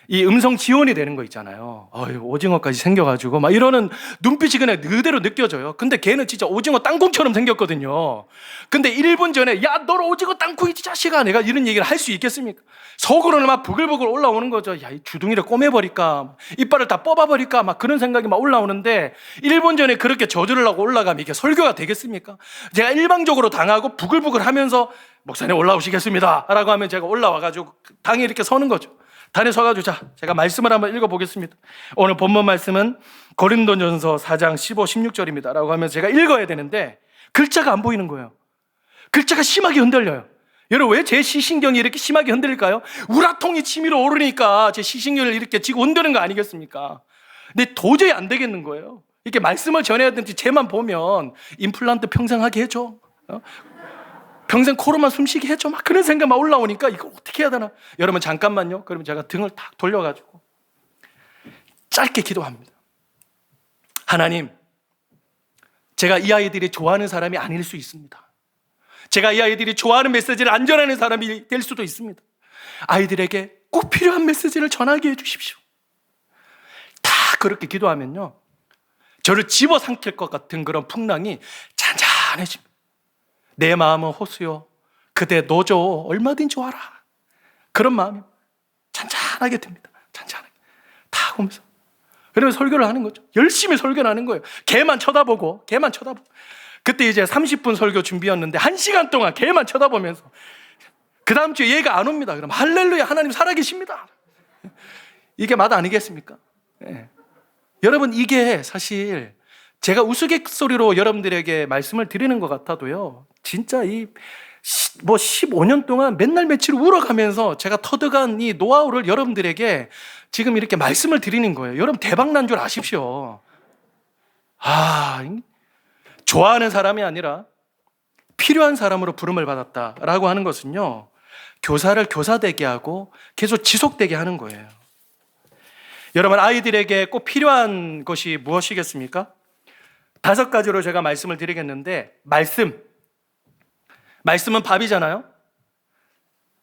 이 음성 지원이 되는 거 있잖아요. 오징어까지 생겨가지고 막 이러는 눈빛이 그냥 그대로 느껴져요. 근데 걔는 진짜 오징어 땅콩처럼 생겼거든요. 근데 1분 전에, 야, 너 오징어 땅콩이지 자식아, 내가 이런 얘기를 할 수 있겠습니까? 속으로는 막 부글부글 올라오는 거죠. 야, 이 주둥이를 꼬매버릴까, 이빨을 다 뽑아버릴까, 막 그런 생각이 막 올라오는데, 1분 전에 그렇게 저주를 하고 올라가면 이게 설교가 되겠습니까? 제가 일방적으로 당하고 부글부글 하면서, 목사님 올라오시겠습니다 라고 하면 제가 올라와가지고 당에 이렇게 서는 거죠. 단에 서가지고, 자, 제가 말씀을 한번 읽어보겠습니다. 오늘 본문 말씀은 고린도전서 4장 15, 16절입니다 라고 하면서 제가 읽어야 되는데, 글자가 안 보이는 거예요. 글자가 심하게 흔들려요. 여러분, 왜 제 시신경이 이렇게 심하게 흔들릴까요? 우라통이 치밀어 오르니까 제 시신경을 이렇게 쥐고 흔드는 거 아니겠습니까? 근데 도저히 안 되겠는 거예요. 이렇게 말씀을 전해야 되는지 쟤만 보면 임플란트 평생 하게 해줘. 평생 코로만 숨쉬게 해줘. 막 그런 생각만 올라오니까 이거 어떻게 해야 되나? 여러분, 잠깐만요. 그러면 제가 등을 탁 돌려가지고 짧게 기도합니다. 하나님, 제가 이 아이들이 좋아하는 사람이 아닐 수 있습니다. 제가 이 아이들이 좋아하는 메시지를 안 전하는 사람이 될 수도 있습니다. 아이들에게 꼭 필요한 메시지를 전하게 해주십시오. 다 그렇게 기도하면요, 저를 집어삼킬 것 같은 그런 풍랑이 잔잔해집니다. 내 마음은 호수요, 그대 노조 얼마든지 와라. 그런 마음이 잔잔하게 됩니다. 잔잔하게 다 오면서. 그러면 설교를 하는 거죠. 열심히 설교를 하는 거예요. 걔만 쳐다보고. 그때 이제 30분 설교 준비였는데 1시간 동안 걔만 쳐다보면서, 그 다음 주에 얘가 안 옵니다. 그럼 할렐루야, 하나님 살아계십니다. 이게 맛 아니겠습니까? 네. 여러분, 이게 사실 제가 우스갯소리로 여러분들에게 말씀을 드리는 것 같아도요, 진짜 15년 동안 맨날 며칠 울어가면서 제가 터득한 이 노하우를 여러분들에게 지금 이렇게 말씀을 드리는 거예요. 여러분, 대박 난 줄 아십시오. 좋아하는 사람이 아니라 필요한 사람으로 부름을 받았다라고 하는 것은요, 교사를 교사되게 하고 계속 지속되게 하는 거예요. 여러분, 아이들에게 꼭 필요한 것이 무엇이겠습니까? 5가지로 제가 말씀을 드리겠는데, 말씀은 밥이잖아요.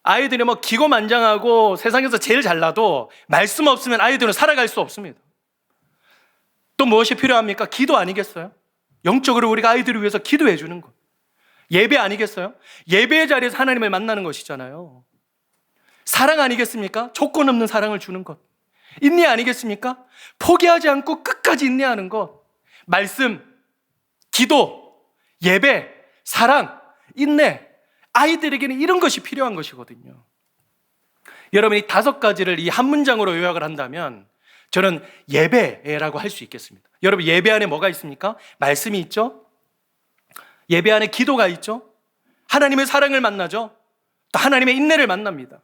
아이들이 기고만장하고 세상에서 제일 잘나도 말씀 없으면 아이들은 살아갈 수 없습니다. 또 무엇이 필요합니까? 기도 아니겠어요? 영적으로 우리가 아이들을 위해서 기도해 주는 것. 예배 아니겠어요? 예배의 자리에서 하나님을 만나는 것이잖아요. 사랑 아니겠습니까? 조건 없는 사랑을 주는 것. 인내 아니겠습니까? 포기하지 않고 끝까지 인내하는 것. 말씀, 기도, 예배, 사랑, 인내. 아이들에게는 이런 것이 필요한 것이거든요. 여러분이 5가지를 이 한 문장으로 요약을 한다면 저는 예배라고 할 수 있겠습니다. 여러분, 예배 안에 뭐가 있습니까? 말씀이 있죠? 예배 안에 기도가 있죠? 하나님의 사랑을 만나죠? 또 하나님의 인내를 만납니다.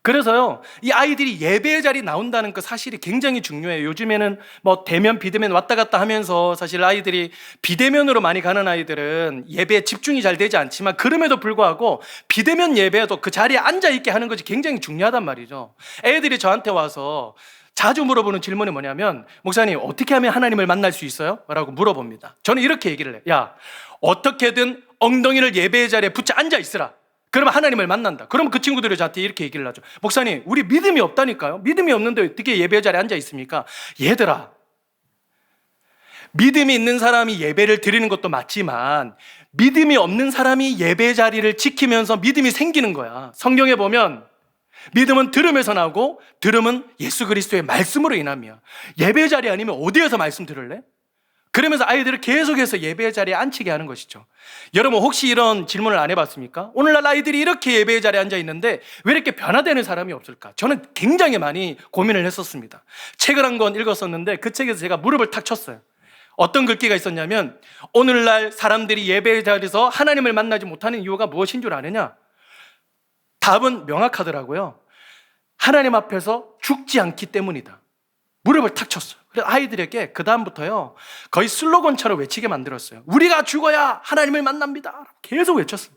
그래서요, 이 아이들이 예배의 자리에 나온다는 그 사실이 굉장히 중요해요. 요즘에는 뭐 대면, 비대면 왔다 갔다 하면서 사실 아이들이 비대면으로 많이 가는 아이들은 예배에 집중이 잘 되지 않지만 그럼에도 불구하고 비대면 예배에도 그 자리에 앉아있게 하는 것이 굉장히 중요하단 말이죠. 애들이 저한테 와서 자주 물어보는 질문이 뭐냐면, 목사님, 어떻게 하면 하나님을 만날 수 있어요? 라고 물어봅니다. 저는 이렇게 얘기를 해요. 야, 어떻게든 엉덩이를 예배의 자리에 붙여 앉아 있으라. 그러면 하나님을 만난다. 그러면 그 친구들이 저한테 이렇게 얘기를 하죠. 목사님, 우리 믿음이 없다니까요. 믿음이 없는데 어떻게 예배 자리에 앉아 있습니까? 얘들아, 믿음이 있는 사람이 예배를 드리는 것도 맞지만 믿음이 없는 사람이 예배 자리를 지키면서 믿음이 생기는 거야. 성경에 보면 믿음은 들음에서 나고 들음은 예수 그리스도의 말씀으로 인함이야. 예배 자리 아니면 어디에서 말씀 들을래? 그러면서 아이들을 계속해서 예배 자리에 앉히게 하는 것이죠. 여러분, 혹시 이런 질문을 안 해봤습니까? 오늘날 아이들이 이렇게 예배 자리에 앉아 있는데 왜 이렇게 변화되는 사람이 없을까? 저는 굉장히 많이 고민을 했었습니다. 책을 한 권 읽었었는데 그 책에서 제가 무릎을 탁 쳤어요. 어떤 글귀가 있었냐면, 오늘날 사람들이 예배 자리에서 하나님을 만나지 못하는 이유가 무엇인 줄 아느냐? 답은 명확하더라고요. 하나님 앞에서 죽지 않기 때문이다. 무릎을 탁 쳤어요. 그래서 아이들에게 그 다음부터요, 거의 슬로건처럼 외치게 만들었어요. 우리가 죽어야 하나님을 만납니다. 계속 외쳤어요.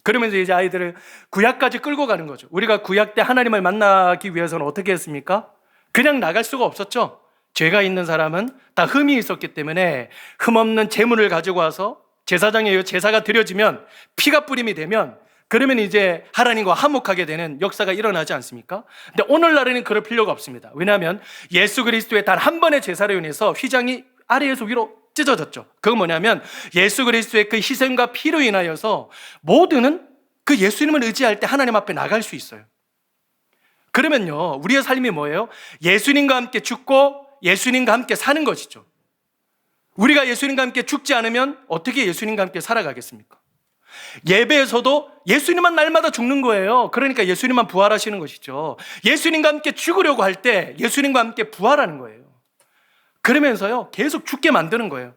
그러면서 이제 아이들을 구약까지 끌고 가는 거죠. 우리가 구약 때 하나님을 만나기 위해서는 어떻게 했습니까? 그냥 나갈 수가 없었죠. 죄가 있는 사람은 다 흠이 있었기 때문에 흠없는 제물을 가지고 와서 제사장에 의해 제사가 드려지면, 피가 뿌림이 되면, 그러면 이제 하나님과 화목하게 되는 역사가 일어나지 않습니까? 근데 오늘날에는 그럴 필요가 없습니다. 왜냐하면 예수 그리스도의 단 한 번의 제사로 인해서 휘장이 아래에서 위로 찢어졌죠. 그건 뭐냐면 예수 그리스도의 그 희생과 피로 인하여서 모두는 그 예수님을 의지할 때 하나님 앞에 나갈 수 있어요. 그러면요, 우리의 삶이 뭐예요? 예수님과 함께 죽고 예수님과 함께 사는 것이죠. 우리가 예수님과 함께 죽지 않으면 어떻게 예수님과 함께 살아가겠습니까? 예배에서도 예수님만 날마다 죽는 거예요. 그러니까 예수님만 부활하시는 것이죠. 예수님과 함께 죽으려고 할 때 예수님과 함께 부활하는 거예요. 그러면서요, 계속 죽게 만드는 거예요.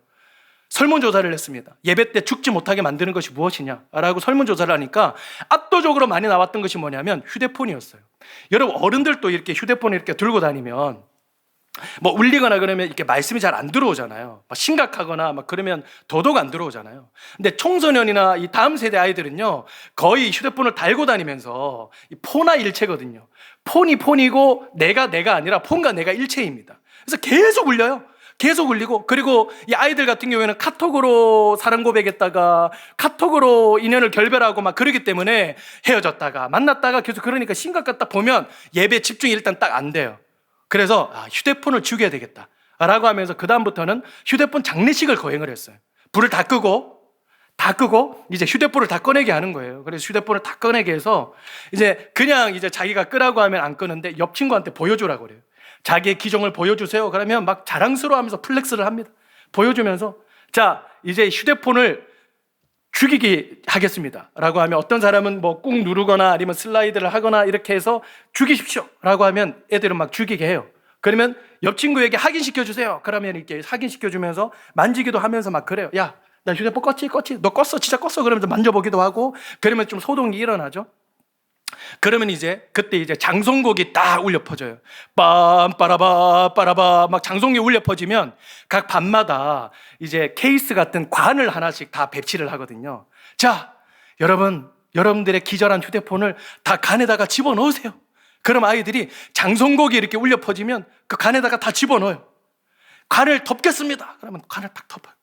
설문조사를 했습니다. 예배 때 죽지 못하게 만드는 것이 무엇이냐 라고 설문조사를 하니까 압도적으로 많이 나왔던 것이 뭐냐면 휴대폰이었어요. 여러분, 어른들도 이렇게 휴대폰을 이렇게 들고 다니면 뭐 울리거나 그러면 이렇게 말씀이 잘 안 들어오잖아요. 막 심각하거나 막 그러면 더더욱 안 들어오잖아요. 근데 청소년이나 이 다음 세대 아이들은요, 거의 휴대폰을 달고 다니면서 폰화 일체거든요. 폰이 폰이고 내가 아니라 폰과 내가 일체입니다. 그래서 계속 울려요. 계속 울리고, 그리고 이 아이들 같은 경우에는 카톡으로 사랑 고백했다가 카톡으로 인연을 결별하고 막 그러기 때문에 헤어졌다가 만났다가 계속, 그러니까 심각하다 보면 예배 집중이 일단 딱 안 돼요. 그래서 휴대폰을 죽여야 되겠다 라고 하면서 그 다음부터는 휴대폰 장례식을 거행을 했어요. 불을 다 끄고 이제 휴대폰을 다 꺼내게 하는 거예요. 그래서 휴대폰을 다 꺼내게 해서 이제 그냥 이제 자기가 끄라고 하면 안 끄는데 옆 친구한테 보여주라고 그래요. 자기의 기종을 보여주세요. 그러면 막 자랑스러워하면서 플렉스를 합니다. 보여주면서, 자, 이제 휴대폰을 죽이기 하겠습니다 라고 하면, 어떤 사람은 뭐 꾹 누르거나 아니면 슬라이드를 하거나 이렇게 해서 죽이십시오 라고 하면 애들은 막 죽이게 해요. 그러면 옆 친구에게 확인시켜 주세요. 그러면 이렇게 확인시켜 주면서 만지기도 하면서 막 그래요. 야, 나 휴대폰 껐지? 너 껐어? 진짜 껐어? 그러면서 만져보기도 하고, 그러면 좀 소동이 일어나죠. 그러면 이제 그때 이제 장송곡이 딱 울려 퍼져요. 빰빠라바 빠라바 막 장송곡이 울려 퍼지면 각 밤마다 이제 케이스 같은 관을 하나씩 다 배치를 하거든요. 자, 여러분들의 기절한 휴대폰을 다 관에다가 집어넣으세요. 그럼 아이들이 장송곡이 이렇게 울려 퍼지면 그 관에다가 다 집어넣어요. 관을 덮겠습니다. 그러면 관을 딱 덮어요.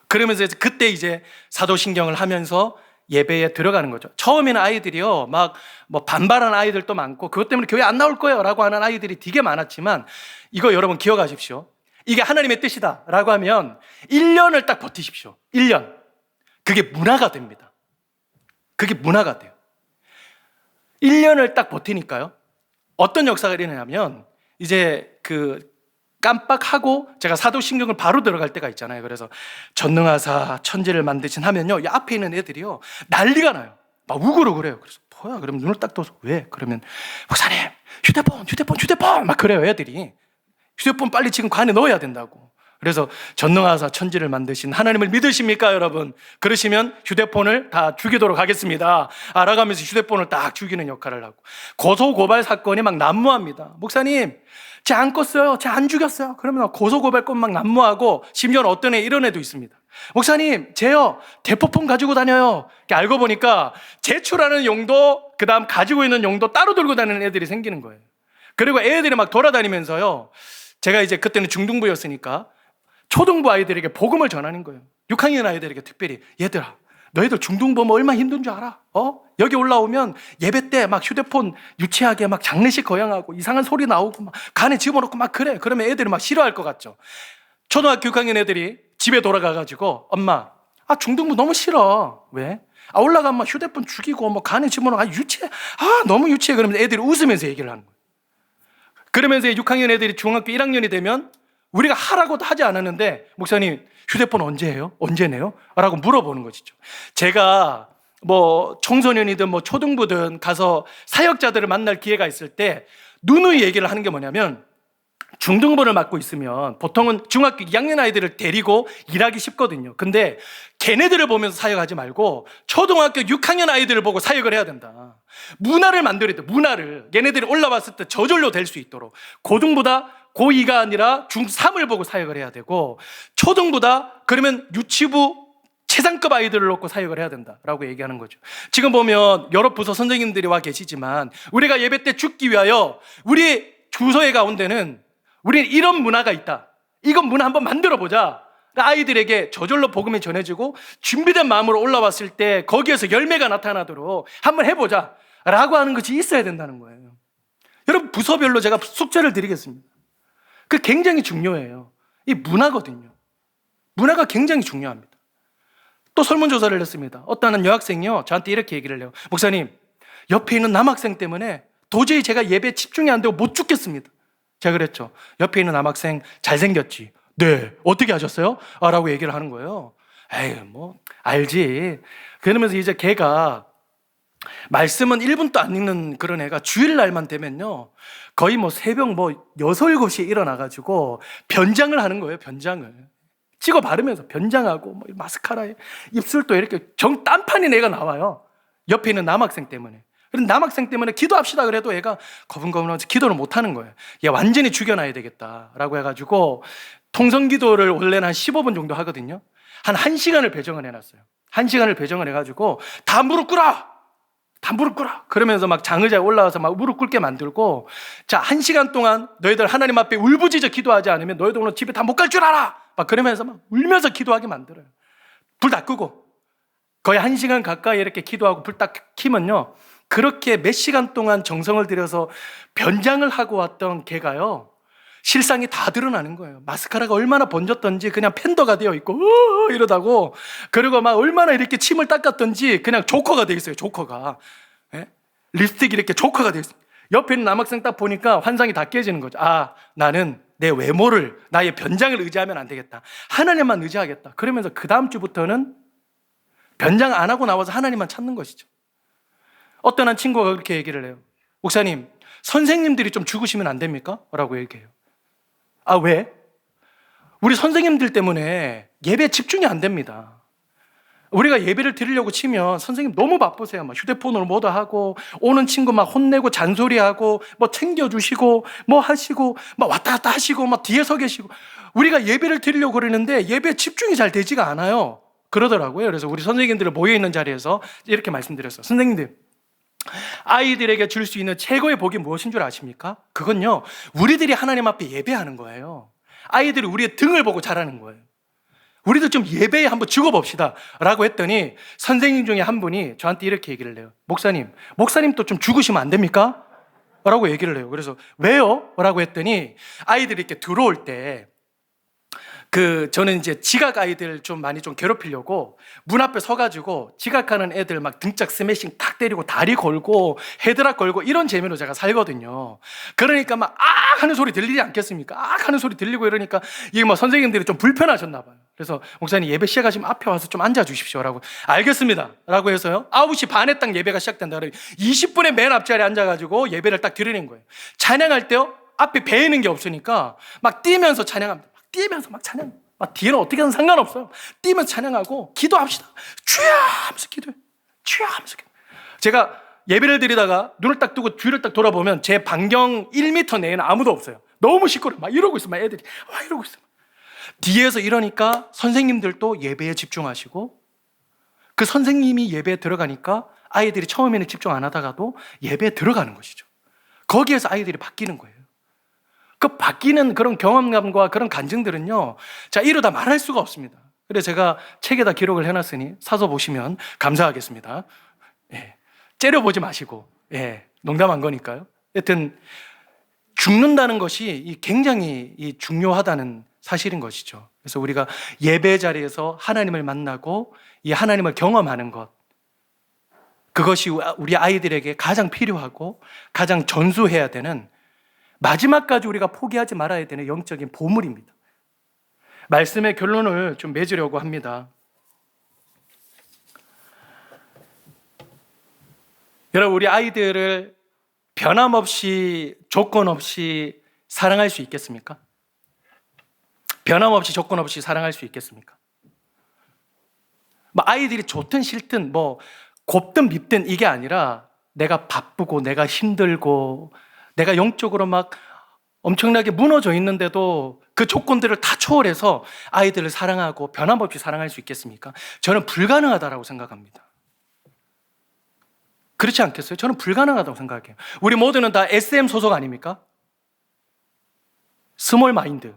그러면서 그때 이제 사도신경을 하면서 예배에 들어가는 거죠. 처음에는 아이들이요, 막 뭐 반발하는 아이들도 많고 그것 때문에 교회 안 나올 거예요 라고 하는 아이들이 되게 많았지만, 이거 여러분 기억하십시오. 이게 하나님의 뜻이다 라고 하면 1년을 딱 버티십시오. 1년. 그게 문화가 됩니다. 그게 문화가 돼요. 1년을 딱 버티니까요, 어떤 역사가 일어나냐면, 이제 그 깜빡하고 제가 사도신경을 바로 들어갈 때가 있잖아요. 그래서 전능하사 천지를 만드신 하면요, 이 앞에 있는 애들이요 난리가 나요. 막 우그러 그래요. 그래서 뭐야? 그러면 눈을 딱 떠서 왜? 그러면 목사님 휴대폰 막 그래요. 애들이 휴대폰 빨리 지금 관에 넣어야 된다고. 그래서 전능하사 천지를 만드신 하나님을 믿으십니까, 여러분? 그러시면 휴대폰을 다 죽이도록 하겠습니다. 알아가면서 휴대폰을 딱 죽이는 역할을 하고, 고소고발 사건이 막 난무합니다. 목사님, 쟤 안 껐어요. 쟤 안 죽였어요. 그러면 고소고발 건 막 난무하고, 심지어는 어떤 애 이런 애도 있습니다. 목사님, 쟤요 대포폰 가지고 다녀요. 알고 보니까 제출하는 용도, 그 다음 가지고 있는 용도 따로 들고 다니는 애들이 생기는 거예요. 그리고 애들이 막 돌아다니면서요, 제가 이제 그때는 중등부였으니까 초등부 아이들에게 복음을 전하는 거예요. 6학년 아이들에게 특별히, 얘들아, 너희들 중등부 뭐 얼마나 힘든 줄 알아? 여기 올라오면 예배 때 막 휴대폰 유치하게 막 장례식 거양하고 이상한 소리 나오고 막 간에 집어넣고 막 그래. 그러면 애들이 막 싫어할 것 같죠. 초등학교 6학년 애들이 집에 돌아가가지고, 엄마, 중등부 너무 싫어. 왜? 올라가면 휴대폰 죽이고 뭐 간에 집어넣고 유치해. 너무 유치해. 그러면 애들이 웃으면서 얘기를 하는 거예요. 그러면서 6학년 애들이 중학교 1학년이 되면 우리가 하라고도 하지 않았는데, 목사님 휴대폰 언제 해요? 언제 내요? 라고 물어보는 것이죠. 제가 뭐 청소년이든 뭐 초등부든 가서 사역자들을 만날 기회가 있을 때 누누이 얘기를 하는 게 뭐냐면, 중등부를 맡고 있으면 보통은 중학교 2학년 아이들을 데리고 일하기 쉽거든요. 근데 걔네들을 보면서 사역하지 말고 초등학교 6학년 아이들을 보고 사역을 해야 된다. 문화를 만들어야 돼. 문화를. 얘네들이 올라왔을 때 저절로 될 수 있도록. 고등보다 고2가 아니라 중3을 보고 사역을 해야 되고, 초등보다 그러면 유치부 최상급 아이들을 놓고 사역을 해야 된다라고 얘기하는 거죠. 지금 보면 여러 부서 선생님들이 와 계시지만, 우리가 예배 때 죽기 위하여 우리 주소의 가운데는 우리는 이런 문화가 있다. 이건 문화 한번 만들어보자. 아이들에게 저절로 복음이 전해지고 준비된 마음으로 올라왔을 때 거기에서 열매가 나타나도록 한번 해보자 라고 하는 것이 있어야 된다는 거예요. 여러분, 부서별로 제가 숙제를 드리겠습니다. 그 굉장히 중요해요. 이 문화거든요. 문화가 굉장히 중요합니다. 또 설문조사를 했습니다. 어떤 여학생이요, 저한테 이렇게 얘기를 해요. 목사님, 옆에 있는 남학생 때문에 도저히 제가 예배에 집중이 안 되고 못 죽겠습니다. 제가 그랬죠. 옆에 있는 남학생 잘생겼지? 네. 어떻게 하셨어요? 라고 얘기를 하는 거예요. 에이, 뭐 알지. 그러면서 이제 걔가 말씀은 1분도 안 읽는 그런 애가 주일날만 되면요, 거의 뭐 새벽 뭐 6, 7시에 일어나가지고 변장을 하는 거예요. 변장을 찍어 바르면서 변장하고 뭐 마스카라에 입술도 이렇게 딴판인 애가 나와요. 옆에 있는 남학생 때문에. 그런 남학생 때문에 기도합시다 그래도 얘가 거분거분하면서 기도를 못하는 거예요. 얘 완전히 죽여놔야 되겠다라고 해가지고 통성기도를 원래는 한 15분 정도 하거든요. 한 1시간을 배정을 해놨어요. 1시간을 배정을 해가지고 다 무릎 꿇어! 다 무릎 꿇어! 그러면서 막 장의자에 올라와서 막 무릎 꿇게 만들고, 자, 1시간 동안 너희들 하나님 앞에 울부짖어 기도하지 않으면 너희들 오늘 집에 다 못 갈 줄 알아! 막 그러면서 막 울면서 기도하게 만들어요. 불 다 끄고. 거의 1시간 가까이 이렇게 기도하고 불 딱 켜면요, 그렇게 몇 시간 동안 정성을 들여서 변장을 하고 왔던 걔가요, 실상이 다 드러나는 거예요. 마스카라가 얼마나 번졌던지 그냥 팬더가 되어 있고 이러다고, 그리고 막 얼마나 이렇게 침을 닦았던지 그냥 조커가 되어 있어요. 조커가. 예? 립스틱이 이렇게 조커가 되어 있어요. 옆에 있는 남학생 딱 보니까 환상이 다 깨지는 거죠. 나는 내 외모를, 나의 변장을 의지하면 안 되겠다. 하나님만 의지하겠다. 그러면서 그 다음 주부터는 변장 안 하고 나와서 하나님만 찾는 것이죠. 어떤 한 친구가 그렇게 얘기를 해요. 목사님, 선생님들이 좀 죽으시면 안 됩니까? 라고 얘기해요. 왜? 우리 선생님들 때문에 예배에 집중이 안 됩니다. 우리가 예배를 드리려고 치면 선생님 너무 바쁘세요. 막 휴대폰으로 뭐도 하고, 오는 친구 막 혼내고 잔소리하고 뭐 챙겨주시고 뭐 하시고 막 왔다 갔다 하시고 막 뒤에 서 계시고, 우리가 예배를 드리려고 그러는데 예배에 집중이 잘 되지가 않아요. 그러더라고요. 그래서 우리 선생님들 모여있는 자리에서 이렇게 말씀드렸어요. 선생님들, 아이들에게 줄 수 있는 최고의 복이 무엇인 줄 아십니까? 그건요, 우리들이 하나님 앞에 예배하는 거예요. 아이들이 우리의 등을 보고 자라는 거예요. 우리도 좀 예배에 한번 죽어봅시다 라고 했더니 선생님 중에 한 분이 저한테 이렇게 얘기를 해요. 목사님도 좀 죽으시면 안 됩니까? 라고 얘기를 해요. 그래서 왜요? 라고 했더니 아이들이 이렇게 들어올 때 저는 이제 지각 아이들 좀 많이 좀 괴롭히려고 문 앞에 서가지고 지각하는 애들 막 등짝 스매싱 탁 때리고 다리 걸고 헤드락 걸고 이런 재미로 제가 살거든요. 그러니까 막 하는 소리 들리지 않겠습니까? 하는 소리 들리고 이러니까 이게 뭐 선생님들이 좀 불편하셨나 봐요. 그래서 목사님 예배 시작하시면 앞에 와서 좀 앉아 주십시오라고. 알겠습니다 라고 해서요, 9시 반에 딱 예배가 시작된다 그래요. 20분에 맨 앞자리에 앉아가지고 예배를 딱 드리는 거예요. 찬양할 때요, 앞에 배이는 게 없으니까 막 뛰면서 찬양합니다. 막 뛰면서 막 찬양, 막 뒤에는 어떻게든 상관없어요. 뛰면서 찬양하고 기도합시다. 주야 하면서 기도해요. 주야 하면서 기도해요. 제가 예배를 드리다가 눈을 딱 뜨고 뒤를 딱 돌아보면 제 반경 1m 내에는 아무도 없어요. 너무 시끄러워. 막 이러고 있어. 막 애들이 막 이러고 있어. 뒤에서 이러니까 선생님들도 예배에 집중하시고, 그 선생님이 예배에 들어가니까 아이들이 처음에는 집중 안 하다가도 예배에 들어가는 것이죠. 거기에서 아이들이 바뀌는 거예요. 그 바뀌는 그런 경험감과 그런 간증들은요, 자, 이루다 말할 수가 없습니다. 그래서 제가 책에다 기록을 해놨으니 사서 보시면 감사하겠습니다. 예, 째려보지 마시고, 예, 농담한 거니까요. 여튼 죽는다는 것이 굉장히 중요하다는 사실인 것이죠. 그래서 우리가 예배 자리에서 하나님을 만나고 이 하나님을 경험하는 것, 그것이 우리 아이들에게 가장 필요하고 가장 전수해야 되는, 마지막까지 우리가 포기하지 말아야 되는 영적인 보물입니다. 말씀의 결론을 좀 맺으려고 합니다. 여러분, 우리 아이들을 변함없이 조건 없이 사랑할 수 있겠습니까? 변함없이 조건 없이 사랑할 수 있겠습니까? 뭐 아이들이 좋든 싫든 뭐 곱든 밉든 이게 아니라, 내가 바쁘고 내가 힘들고 내가 영적으로 막 엄청나게 무너져 있는데도 그 조건들을 다 초월해서 아이들을 사랑하고 변함없이 사랑할 수 있겠습니까? 저는 불가능하다고 생각합니다. 그렇지 않겠어요? 저는 불가능하다고 생각해요. 우리 모두는 다 SM 소속 아닙니까? 스몰 마인드.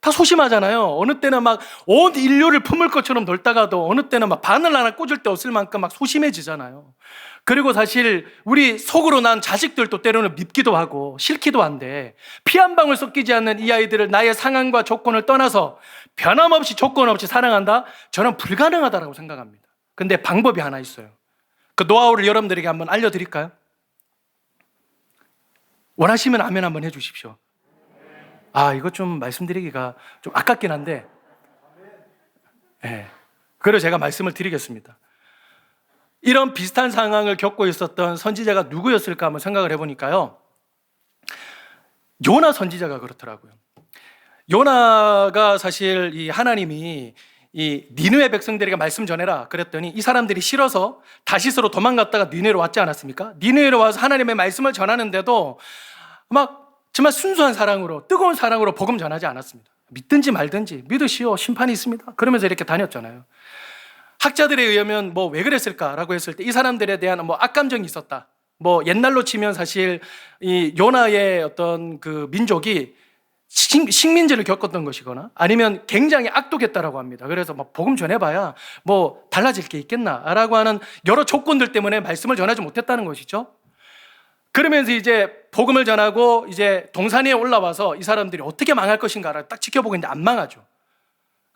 다 소심하잖아요. 어느 때는 막 온 인류를 품을 것처럼 놀다가도 어느 때는 막 바늘 하나 꽂을 데 없을 만큼 막 소심해지잖아요. 그리고 사실 우리 속으로 난 자식들도 때로는 밉기도 하고 싫기도 한데, 피 한 방울 섞이지 않는 이 아이들을 나의 상황과 조건을 떠나서 변함없이 조건 없이 사랑한다? 저는 불가능하다고 생각합니다. 근데 방법이 하나 있어요. 그 노하우를 여러분들에게 한번 알려드릴까요? 원하시면 아멘 한번 해주십시오. 이거 좀 말씀드리기가 좀 아깝긴 한데, 예. 그래서 제가 말씀을 드리겠습니다. 이런 비슷한 상황을 겪고 있었던 선지자가 누구였을까 한번 생각을 해보니까요, 요나 선지자가 그렇더라고요. 요나가 사실 이 하나님이 이 니느웨 백성들에게 말씀 전해라 그랬더니 이 사람들이 싫어서 다시스로 도망갔다가 니느웨로 왔지 않았습니까? 니느웨로 와서 하나님의 말씀을 전하는데도 막 정말 순수한 사랑으로, 뜨거운 사랑으로 복음 전하지 않았습니다. 믿든지 말든지 믿으시오, 심판이 있습니다. 그러면서 이렇게 다녔잖아요. 학자들에 의하면 뭐 왜 그랬을까라고 했을 때 이 사람들에 대한 뭐 악감정이 있었다. 뭐 옛날로 치면 사실 이 요나의 어떤 그 민족이 식민지를 겪었던 것이거나 아니면 굉장히 악독했다라고 합니다. 그래서 막 복음 전해봐야 뭐 달라질 게 있겠나라고 하는 여러 조건들 때문에 말씀을 전하지 못했다는 것이죠. 그러면서 이제 복음을 전하고 이제 동산 위에 올라와서 이 사람들이 어떻게 망할 것인가를 딱 지켜보고 있는데 안 망하죠.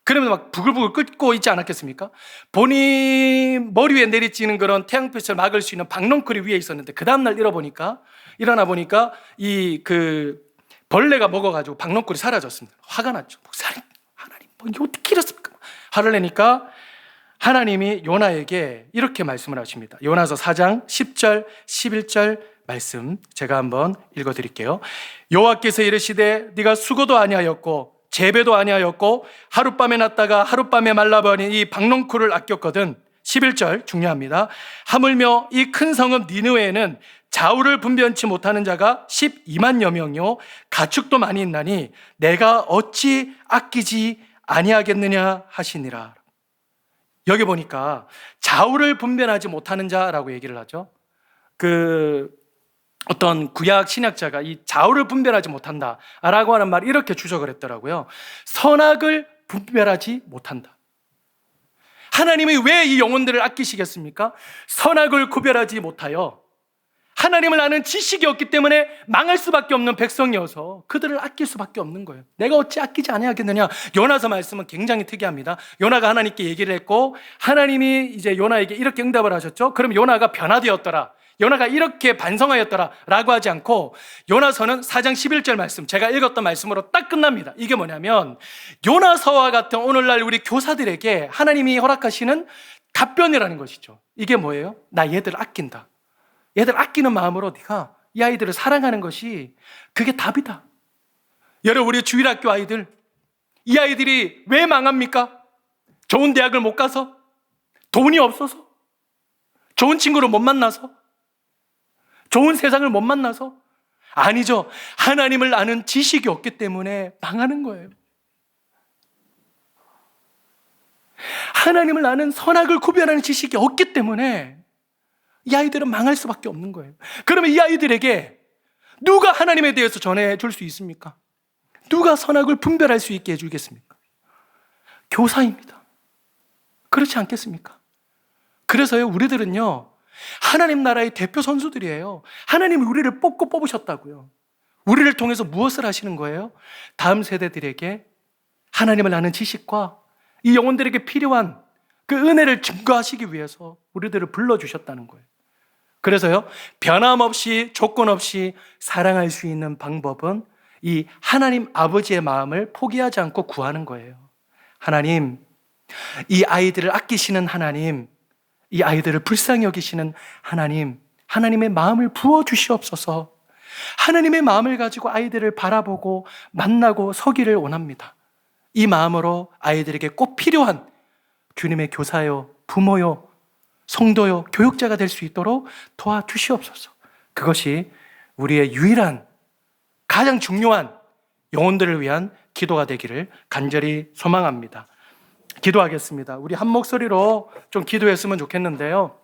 그러면 막 부글부글 끓고 있지 않았겠습니까? 본인 머리 위에 내리쬐는 그런 태양빛을 막을 수 있는 박넝쿨이 위에 있었는데 그 다음날 일어나 보니까 이 그 벌레가 먹어가지고 박넝쿨이 사라졌습니다. 화가 났죠. 목사님, 하나님 뭐 이게 어떻게 이랬습니까? 화를 내니까 하나님이 요나에게 이렇게 말씀을 하십니다. 요나서 4장 10절 11절 말씀 제가 한번 읽어드릴게요. 여호와께서 이르시되 네가 수고도 아니하였고 재배도 아니하였고 하룻밤에 났다가 하룻밤에 말라버린 이 박넝쿨을 아꼈거든. 11절 중요합니다. 하물며 이 큰 성읍 니느웨에는 좌우를 분변치 못하는 자가 12만여 명이요 가축도 많이 있나니 내가 어찌 아끼지 아니하겠느냐 하시니라. 여기 보니까 좌우를 분별하지 못하는 자라고 얘기를 하죠. 그 어떤 구약 신약자가 이 좌우를 분별하지 못한다라고 하는 말 이렇게 주석을 했더라고요. 선악을 분별하지 못한다. 하나님이 왜 이 영혼들을 아끼시겠습니까? 선악을 구별하지 못하여 하나님을 아는 지식이 없기 때문에 망할 수밖에 없는 백성이어서 그들을 아낄 수밖에 없는 거예요. 내가 어찌 아끼지 아니하겠느냐. 요나서 말씀은 굉장히 특이합니다. 요나가 하나님께 얘기를 했고 하나님이 이제 요나에게 이렇게 응답을 하셨죠. 그럼 요나가 변화되었더라. 요나가 이렇게 반성하였더라라고 하지 않고 요나서는 4장 11절 말씀, 제가 읽었던 말씀으로 딱 끝납니다. 이게 뭐냐면 요나서와 같은 오늘날 우리 교사들에게 하나님이 허락하시는 답변이라는 것이죠. 이게 뭐예요? 나 얘들 아낀다. 얘들 아끼는 마음으로 네가 이 아이들을 사랑하는 것이 그게 답이다. 여러분, 우리 주일학교 아이들, 이 아이들이 왜 망합니까? 좋은 대학을 못 가서? 돈이 없어서? 좋은 친구를 못 만나서? 좋은 세상을 못 만나서? 아니죠. 하나님을 아는 지식이 없기 때문에 망하는 거예요. 하나님을 아는 선악을 구별하는 지식이 없기 때문에 이 아이들은 망할 수밖에 없는 거예요. 그러면 이 아이들에게 누가 하나님에 대해서 전해줄 수 있습니까? 누가 선악을 분별할 수 있게 해주겠습니까? 교사입니다. 그렇지 않겠습니까? 그래서요, 우리들은요, 하나님 나라의 대표 선수들이에요. 하나님이 우리를 뽑으셨다고요. 우리를 통해서 무엇을 하시는 거예요? 다음 세대들에게 하나님을 아는 지식과 이 영혼들에게 필요한 그 은혜를 증거하시기 위해서 우리들을 불러주셨다는 거예요. 그래서요, 변함없이 조건 없이 사랑할 수 있는 방법은 이 하나님 아버지의 마음을 포기하지 않고 구하는 거예요. 하나님, 이 아이들을 아끼시는 하나님, 이 아이들을 불쌍히 여기시는 하나님, 하나님의 마음을 부어주시옵소서. 하나님의 마음을 가지고 아이들을 바라보고 만나고 서기를 원합니다. 이 마음으로 아이들에게 꼭 필요한 주님의 교사요, 부모요, 성도요, 교육자가 될 수 있도록 도와주시옵소서. 그것이 우리의 유일한 가장 중요한 영혼들을 위한 기도가 되기를 간절히 소망합니다. 기도하겠습니다. 우리 한 목소리로 좀 기도했으면 좋겠는데요.